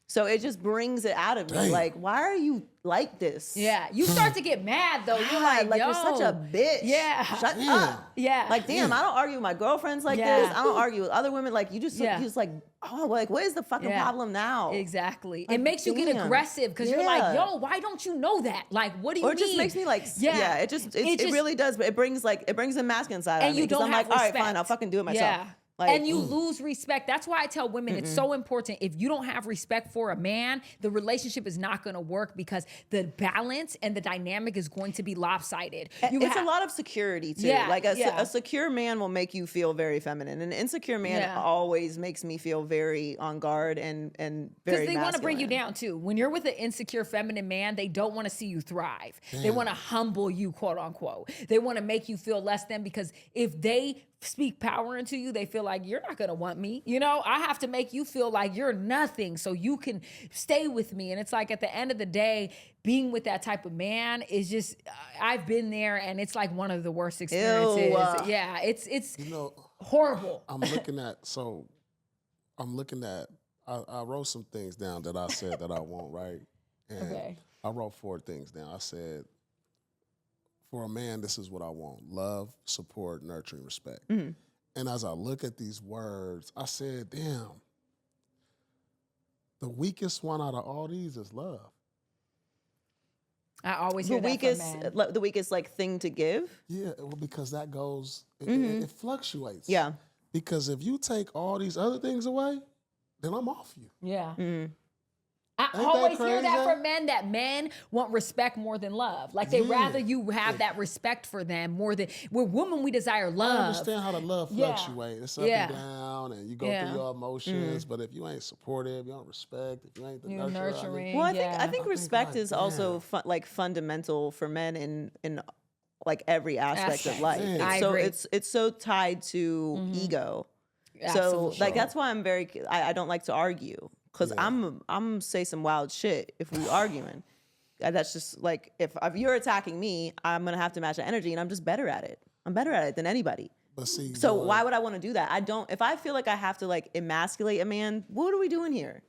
So it just brings it out of me. Damn. Like, why are you like this? Yeah. You start to get mad though. You're like, you're such a bitch. Yeah. Shut up. Yeah. Like, damn, I don't argue with my girlfriends like this. I don't argue with other women. Like, you just like, oh, like, what is the fucking problem now? Exactly. Like, it makes you get aggressive because you're like, yo, why don't you know that? Like, what do you mean? Or it just makes me like, it really does. But it brings a masculine side out of me. Because I'm like, all right, fine, I'll fucking do it myself. Yeah. Like, and you lose respect. That's why I tell women it's so important. If you don't have respect for a man, the relationship is not going to work because the balance and the dynamic is going to be lopsided. It's a lot of security too. Yeah, like a secure man will make you feel very feminine. An insecure man always makes me feel very on guard and very because they want to bring you down too. When you're with an insecure feminine man, they don't want to see you thrive. Damn. They want to humble you, quote unquote. They want to make you feel less than because if they speak power into you, they feel like you're not gonna want me. You know, I have to make you feel like you're nothing so you can stay with me. And it's like at the end of the day, being with that type of man is just, I've been there and it's like one of the worst experiences. Yeah, it's horrible. I'm looking at, I wrote some things down that I said that I want, right? And I wrote 4 things down. I said, for a man, this is what I want: love, support, nurturing, respect. Mm-hmm. And as I look at these words, I said, damn, the weakest one out of all these is love. I always hear that from men. The weakest like thing to give? Yeah, well, because that goes, it fluctuates. Yeah. Because if you take all these other things away, then I'm off you. Yeah. Mm-hmm. I always hear that from men, that men want respect more than love. Like they rather you have that respect for them more than, with women we desire love. I understand how the love fluctuates. It's up and down and you go through your emotions, but if you ain't supportive, you don't respect, if you ain't the nurturing. Well, I think respect is also fundamental for men in like every aspect of life. It's so tied to ego. Absolutely. So like that's why I don't like to argue. Because I'm say some wild shit if we arguing. That's just like, if you're attacking me, I'm going to have to match that energy and I'm just better at it. I'm better at it than anybody. But see, so why would I want to do that? If I feel like I have to like emasculate a man, what are we doing here?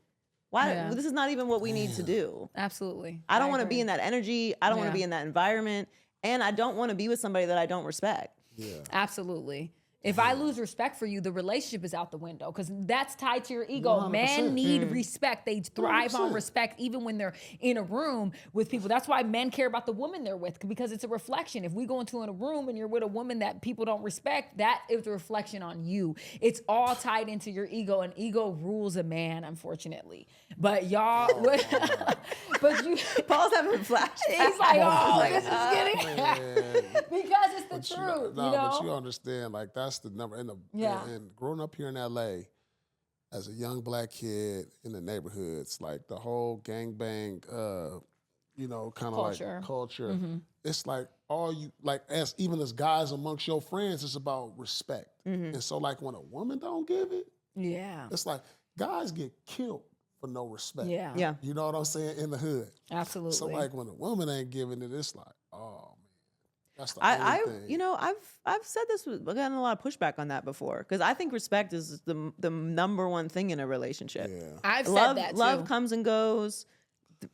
Why? This is not even what we need to do. Absolutely. I don't want to be in that energy. I don't want to be in that environment. And I don't want to be with somebody that I don't respect. Yeah. Absolutely. If I lose respect for you, the relationship is out the window because that's tied to your ego. 100%. Men need respect. They thrive 100%. On respect even when they're in a room with people. That's why men care about the woman they're with because it's a reflection. If we go into a room and you're with a woman that people don't respect, that is a reflection on you. It's all tied into your ego, and ego rules a man, unfortunately. But y'all, but you, Paul's having flashbacks. He's like, oh, this is getting because it's the truth. No, but you understand, like that's the number. And growing up here in LA as a young black kid in the neighborhoods, like the whole gangbang, kind of like culture. Mm-hmm. It's like even as guys amongst your friends, it's about respect. Mm-hmm. And so like when a woman don't give it, it's like guys get killed for no respect. Yeah. You know what I'm saying? In the hood. Absolutely. So like when a woman ain't giving it, it's like, oh man. That's the only thing. I've said this, I've gotten a lot of pushback on that before because I think respect is the number one thing in a relationship. Yeah. I've said that too. Love comes and goes,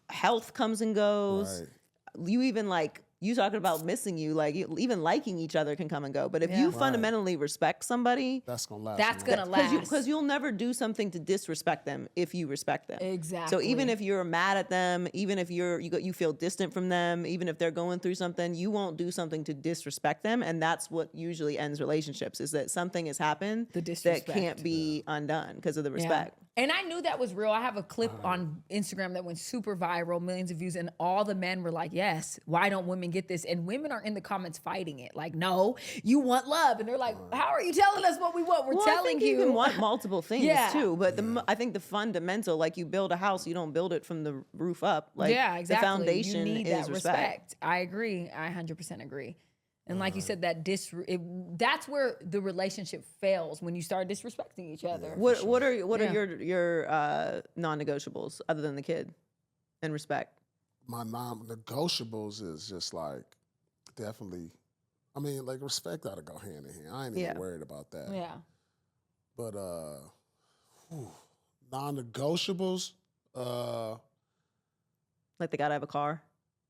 health comes and goes. Right. You even you talking about missing you, like even liking each other can come and go. But if you fundamentally respect somebody, that's gonna last. That's gonna last because you'll never do something to disrespect them if you respect them. Exactly. So even if you're mad at them, even if you feel distant from them, even if they're going through something, you won't do something to disrespect them. And that's what usually ends relationships: is that something has happened that can't be undone because of the respect. Yeah. And I knew that was real. I have a clip on Instagram that went super viral, millions of views, and all the men were like, yes, why don't women get this? And women are in the comments fighting it. Like, no, you want love. And they're like, how are you telling us what we want? We're telling you. You can want multiple things too. But I think the fundamental, like you build a house, you don't build it from the roof up. Like, exactly. The foundation you need is that respect. I agree. I 100% agree. And like you said, that's where the relationship fails, when you start disrespecting each other. What are your non-negotiables other than the kid and respect? My non-negotiables is just like definitely, I mean, like respect ought to go hand in hand. I ain't even worried about that. Yeah. But Non-negotiables. Like they gotta have a car.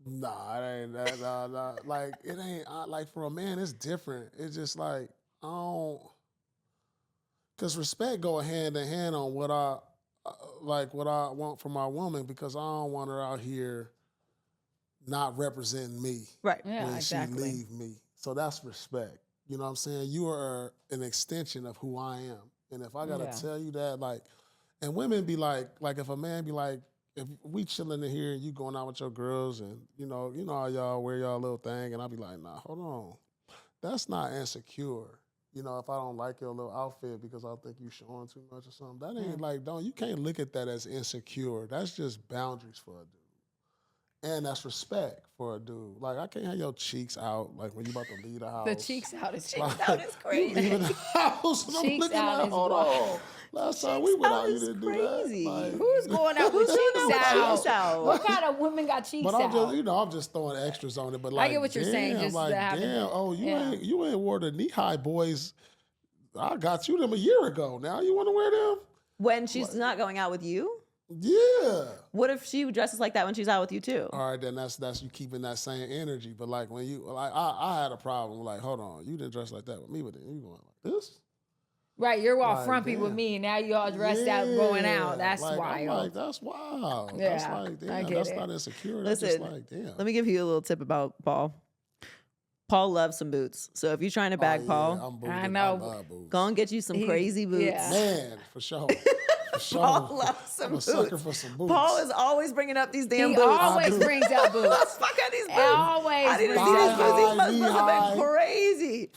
Nah, it ain't that. Nah. Like it ain't like for a man, it's different. It's just like I don't, cause respect go hand in hand on what I want from my woman, because I don't want her out here not representing me Right. when she leave me. So that's respect. You know what I'm saying? You are an extension of who I am. And if I gotta tell you that, like, and women be like if a man be like, if we chilling in here and you going out with your girls and you know how y'all wear y'all little thing, and I'll be like, nah, hold on. That's not insecure. You know, if I don't like your little outfit because I think you showing too much or something, that ain't like, you can't look at that as insecure. That's just boundaries for a dude. And that's respect for a dude. Like, I can't have your cheeks out, like, when you about to leave the house. The cheeks out is crazy. You leaving the house, and I'm looking like, hold on. Last time we went out, you didn't do that. Like, who's going out with cheeks out? What kind of women got cheeks out? But I'm just throwing extras on it. But like, I get what you're saying. Just like, you ain't wore the knee-high boys. I got you them a year ago. Now you want to wear them? When she's not going out with you? Yeah. What if she dresses like that when she's out with you too? All right, then that's you keeping that same energy. But like when you I had a problem. Like, hold on, you didn't dress like that with me, but then you going like this? Right, you're all frumpy with me, and now you all dressed out going out. That's like, wild. I'm like, that's wild. Yeah, that's like, damn, that's not insecure. That's Listen, just like, damn. Let me give you a little tip about Paul. Paul loves some boots. So if you're trying to bag Paul, I know. I love boots. go and get you some crazy boots. Yeah. Man, for sure. Paul loves some boots. I'm a sucker for some boots. Paul is always bringing up these damn boots. He always brings out boots. Let's fuck out these boots. Always I didn't brings see out these boots. These boots. must have been crazy.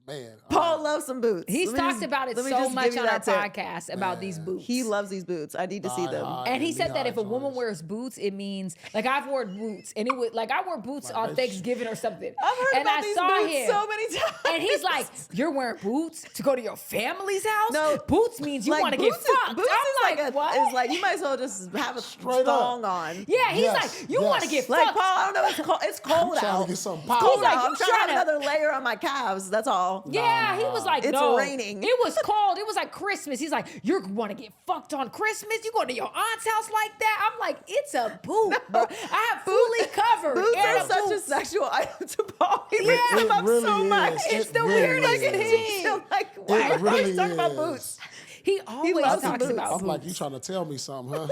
Man, Paul loves some boots. He's talked about it so much on our podcast about these boots. He loves these boots. I need to see them. And he said that if a woman wears boots, it means, like, I've worn boots, and it would, like, I wore boots on Thanksgiving or something. I've heard and about I these saw boots him, so many times. and he's like, "You're wearing boots to go to your family's house? No. Boots means you Like, want to get boots fucked." Boots I'm is like, what? It's like, you might as well just have a Straight thong up. on. Yeah, he's like, you want to get Like, fucked. Paul, I don't know. It's cold I'm trying out. to get some It's power. cold He's like, out. you I'm trying to have tryna- another layer on my calves. That's all. Yeah, he was like, It's no. raining. It was cold. It was like Christmas. He's like, you want to get fucked on Christmas? You go to your aunt's house like that? I'm like, it's a boot, bro. I have fully covered. Boots and are such a boot. sexual item to Paul. He Yeah. brings them up really so much. is. It's It the really weirdest is. thing. I'm like, why are you really always talking about is. boots? He always loves talks boots. about I'm boots. like, you trying to tell me something, huh?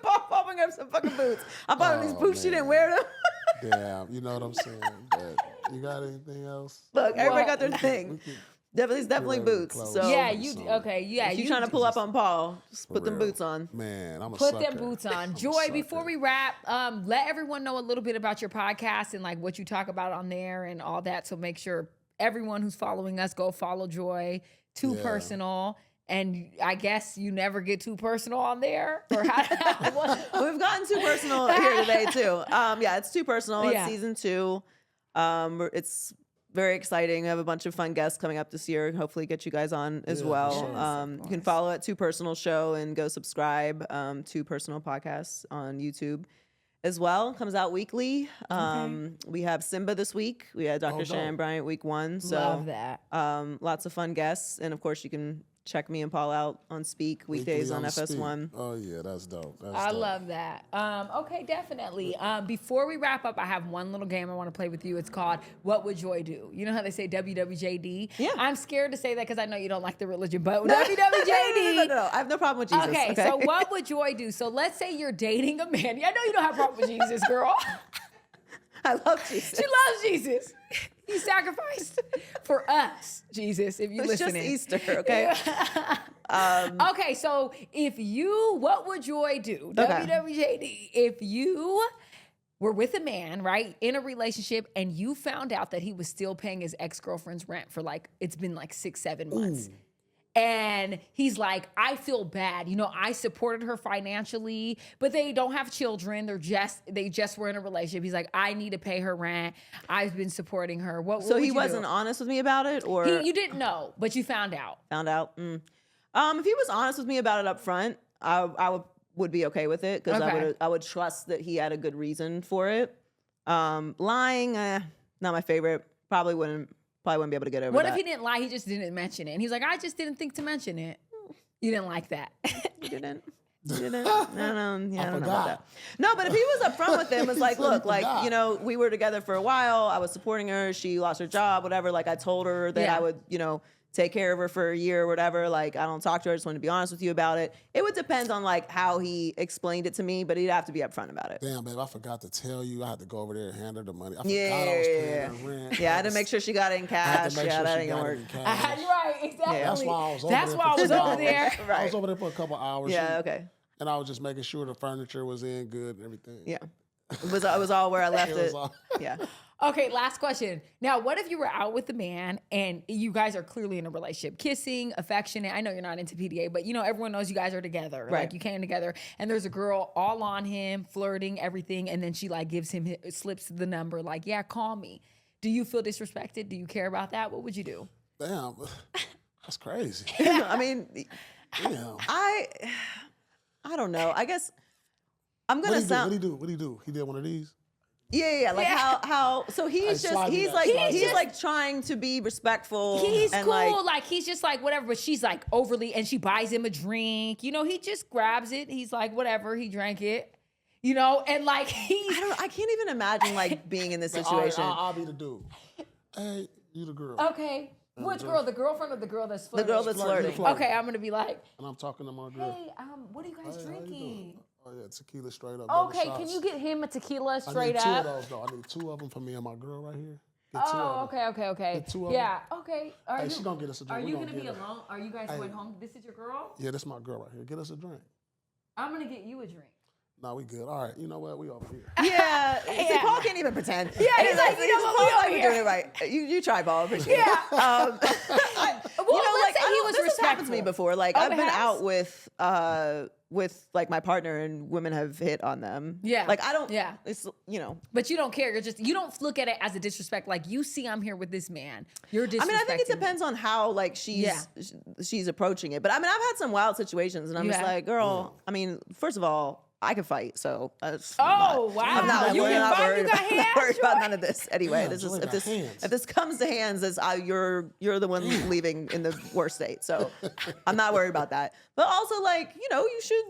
Paul bring up some fucking boots. I bought him these boots. She man. didn't wear them. Damn, you know what I'm saying? But you got anything else? Look, everybody What? got their thing. Definitely ready to boots. close. So Yeah, you- yeah. if you're trying to pull up on Paul, just put them real. boots on. Man, I'm a Put sucker. them boots on. I'm a Joy, sucker. before we wrap, let everyone know a little bit about your podcast and like what you talk about on there and all that. So make sure everyone who's following us, go follow Joy. Too Yeah. personal. And I guess you never get too personal on there? Or what? We've gotten too personal here today too. Yeah, it's too personal. Yeah. It's season 2. It's very exciting. We have a bunch of fun guests coming up this year. Hopefully get you guys on as Yeah, for well. sure. You can follow at Too Personal Show and go subscribe to Personal Podcasts on YouTube as well. Comes out weekly. We have Simba this week. We had Dr. Shannon Bryant week 1. So Love that. lots of fun guests. And of course you can check me and Paul out on Speak weekdays Weekly on FS1. Speak. Oh yeah, that's dope. That's I dope. love that. Okay, definitely. Before we wrap up, I have one little game I want to play with you. It's called What Would Joy Do? You know how they say WWJD? Yeah. I'm scared to say that because I know you don't like the religion, but WWJD. No. I have no problem with Jesus. Okay, so what would Joy do? So let's say you're dating a man. I know you don't have a problem with Jesus, girl. I love Jesus. She loves Jesus. He sacrificed for us, Jesus, if you It's listening. just Easter, okay? Okay, so what would Joy do? Okay. WWJD. If you were with a man, right, in a relationship, and you found out that he was still paying his ex-girlfriend's rent for it's been 6-7 months. And he's like, I feel bad. I supported her financially, but they don't have children. They just were in a relationship. He's like, I need to pay her rent. I've been supporting her. What So would he you wasn't do? honest with me about it, or You didn't know, but you found out. found out? If he was honest with me about it up front, I would be okay with it because Okay. I would trust that he had a good reason for it. Lying, not my favorite. Probably wouldn't probably wouldn't be able to get over What that. if he didn't lie? He just didn't mention it. And he's like, I just didn't think to mention it. You didn't like that. You didn't? No, I don't know about that. No, but if he was upfront with them, was like, look, like, you know, we were together for a while. I was supporting her. She lost her job, whatever. Like, I told her that I would, you know, take care of her for a year or whatever. Like, I don't talk to her. I just want to be honest with you about it. It would depend on like how he explained it to me, but he'd have to be upfront about it. Damn, babe, I forgot to tell you. I had to go over there and hand her the money. I forgot I was paying her rent. Yeah, I had to make sure she got it in cash. Yeah, that ain't gonna work. You're right, exactly. Yeah, that's why I was over That's there. why I was over there. I was over there for a couple hours. Yeah, okay. And I was just making sure the furniture was in good and everything. Yeah. It was all where I left it. Yeah. Okay, last question. Now, what if you were out with a man and you guys are clearly in a relationship, kissing, affectionate? I know you're not into PDA, but you know, everyone knows you guys are together. Right. Like you came together and there's a girl all on him, flirting, everything. And then she like slips the number like, yeah, call me. Do you feel disrespected? Do you care about that? What would you do? Damn, that's crazy. I mean, Damn. I don't know. I guess I'm gonna sound. What do you do? He did one of these? Yeah. Like how? So he's like trying to be respectful. He's and cool. Like he's just like whatever. But she's like overly, and she buys him a drink. You know, he just grabs it. He's like whatever. He drank it. You know, and like I can't even imagine like being in this situation. I'll be the dude. Hey, you the girl. Okay. Which girl? The girlfriend or the girl that's flirting? The girl that's flirting. Okay, I'm gonna be like, and I'm talking to my girl. hey, what are you guys drinking? Oh yeah, tequila straight up. Okay, can you get him a tequila straight up? I need two of those though. I need two of them for me and my girl right here. Okay. Get two of yeah, okay. She's gonna get us a drink. Are you gonna be alone? Are you guys going home? This is your girl? Yeah, this is my girl right here. Get us a drink. I'm gonna get you a drink. No, we good. All right, you know what? We over here. Yeah. See, Paul can't even pretend. Yeah, he's like, you know what? We over here. Doing it right. You try, Paul. Appreciate it. Well, you know, like he was this has happened to me before. Like I've been out with like my partner and women have hit on them. Yeah. Like I don't. Yeah. It's But you don't care. You don't look at it as a disrespect. Like you see, I'm here with this man. You're disrespecting. I mean, I think it depends on how like she's approaching it. But I mean, I've had some wild situations, and I'm just like, girl. I mean, first of all, I can fight, so wow! I'm not, you can fight. You got hands. I'm not worried about none of this. Anyway, Yeah, if this comes to hands, you're the one leaving in the worst state. So I'm not worried about that. But also, like you should.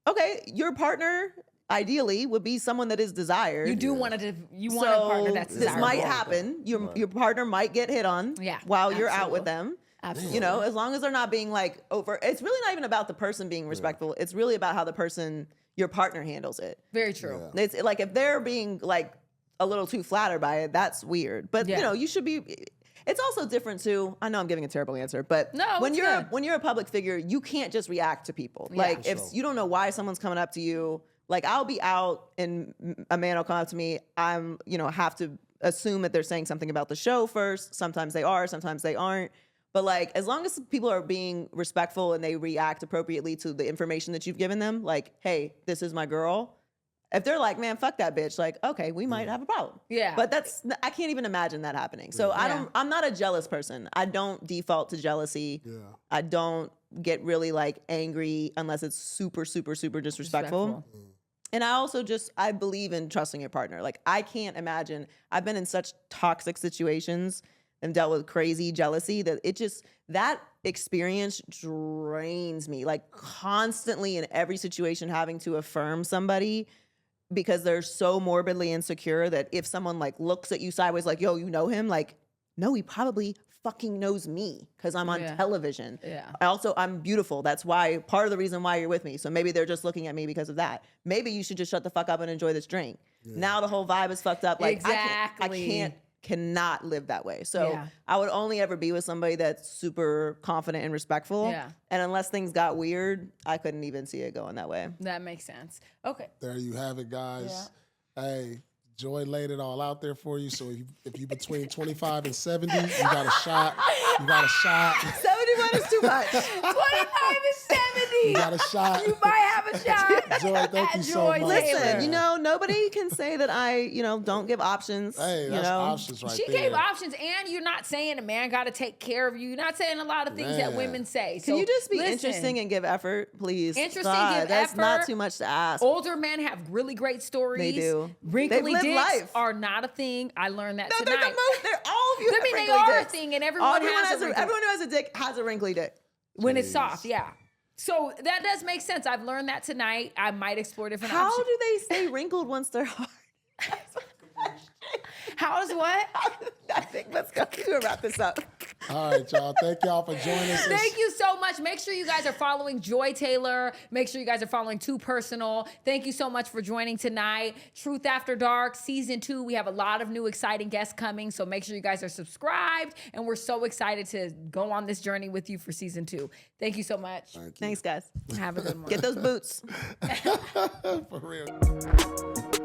Okay, your partner ideally would be someone that is desired. You do want a partner that's desired. This might happen. Your partner might get hit on while you're out with them. Absolutely. You know, as long as they're not being like over. It's really not even about the person being respectful. It's really about how your partner handles it. Very true. Yeah. It's like if they're being like a little too flattered by it, that's weird. But you should be. It's also different too. I know I'm giving a terrible answer, but when you're a public figure, you can't just react to people. Like if you don't know why someone's coming up to you, like I'll be out and a man will come up to me. I'm have to assume that they're saying something about the show first. Sometimes they are, sometimes they aren't. But like, as long as people are being respectful and they react appropriately to the information that you've given them, like, hey, this is my girl. If they're like, man, fuck that bitch, like, okay, we might have a problem. Yeah. But I can't even imagine that happening. So I'm not a jealous person. I don't default to jealousy. Yeah. I don't get really like angry unless it's super, super, super disrespectful. And I also I believe in trusting your partner. Like I can't imagine, I've been in such toxic situations and dealt with crazy jealousy that that experience drains me, like constantly in every situation having to affirm somebody because they're so morbidly insecure that if someone like looks at you sideways like, yo, you know him? Like, no, he probably fucking knows me because I'm on television. Yeah. I'm beautiful. That's why part of the reason why you're with me. So maybe they're just looking at me because of that. Maybe you should just shut the fuck up and enjoy this drink. Yeah. Now the whole vibe is fucked up. Like exactly. I cannot live that way. So I would only ever be with somebody that's super confident and respectful. Yeah. And unless things got weird, I couldn't even see it going that way. That makes sense. Okay. There you have it, guys. Yeah. Hey, Joy laid it all out there for you. So if you between 25 and 70, you got a shot. 71 is too much. 25 and 70. You got a shot. You might have a shot. Joy, thank you so much. Listen, nobody can say that I, don't give options. Hey, that's options right there. She gave options, and you're not saying a man got to take care of you. You're not saying a lot of things that women say. So can you just be interesting and give effort, please? Give that's effort. Not too much to ask. Older men have really great stories. They do. Wrinkly dicks life. are not a thing. I learned that tonight. They're all you I mean, they wrinkly are dicks. a thing, and everyone has a everyone who has a dick has a wrinkly dick. When it's soft, yeah. So that does make sense. I've learned that tonight. I might explore different options. How do they stay wrinkled once they're hard? How is what? Nothing. Let's go. We'll wrap this up. All right, y'all. Thank y'all for joining us. Thank you so much. Make sure you guys are following Joy Taylor. Make sure you guys are following Too Personal. Thank you so much for joining tonight. Truth After Dark, Season 2. We have a lot of new exciting guests coming, so make sure you guys are subscribed. And we're so excited to go on this journey with you for Season 2. Thank you so much. Thanks, guys. Have a good one. Get those boots. For real.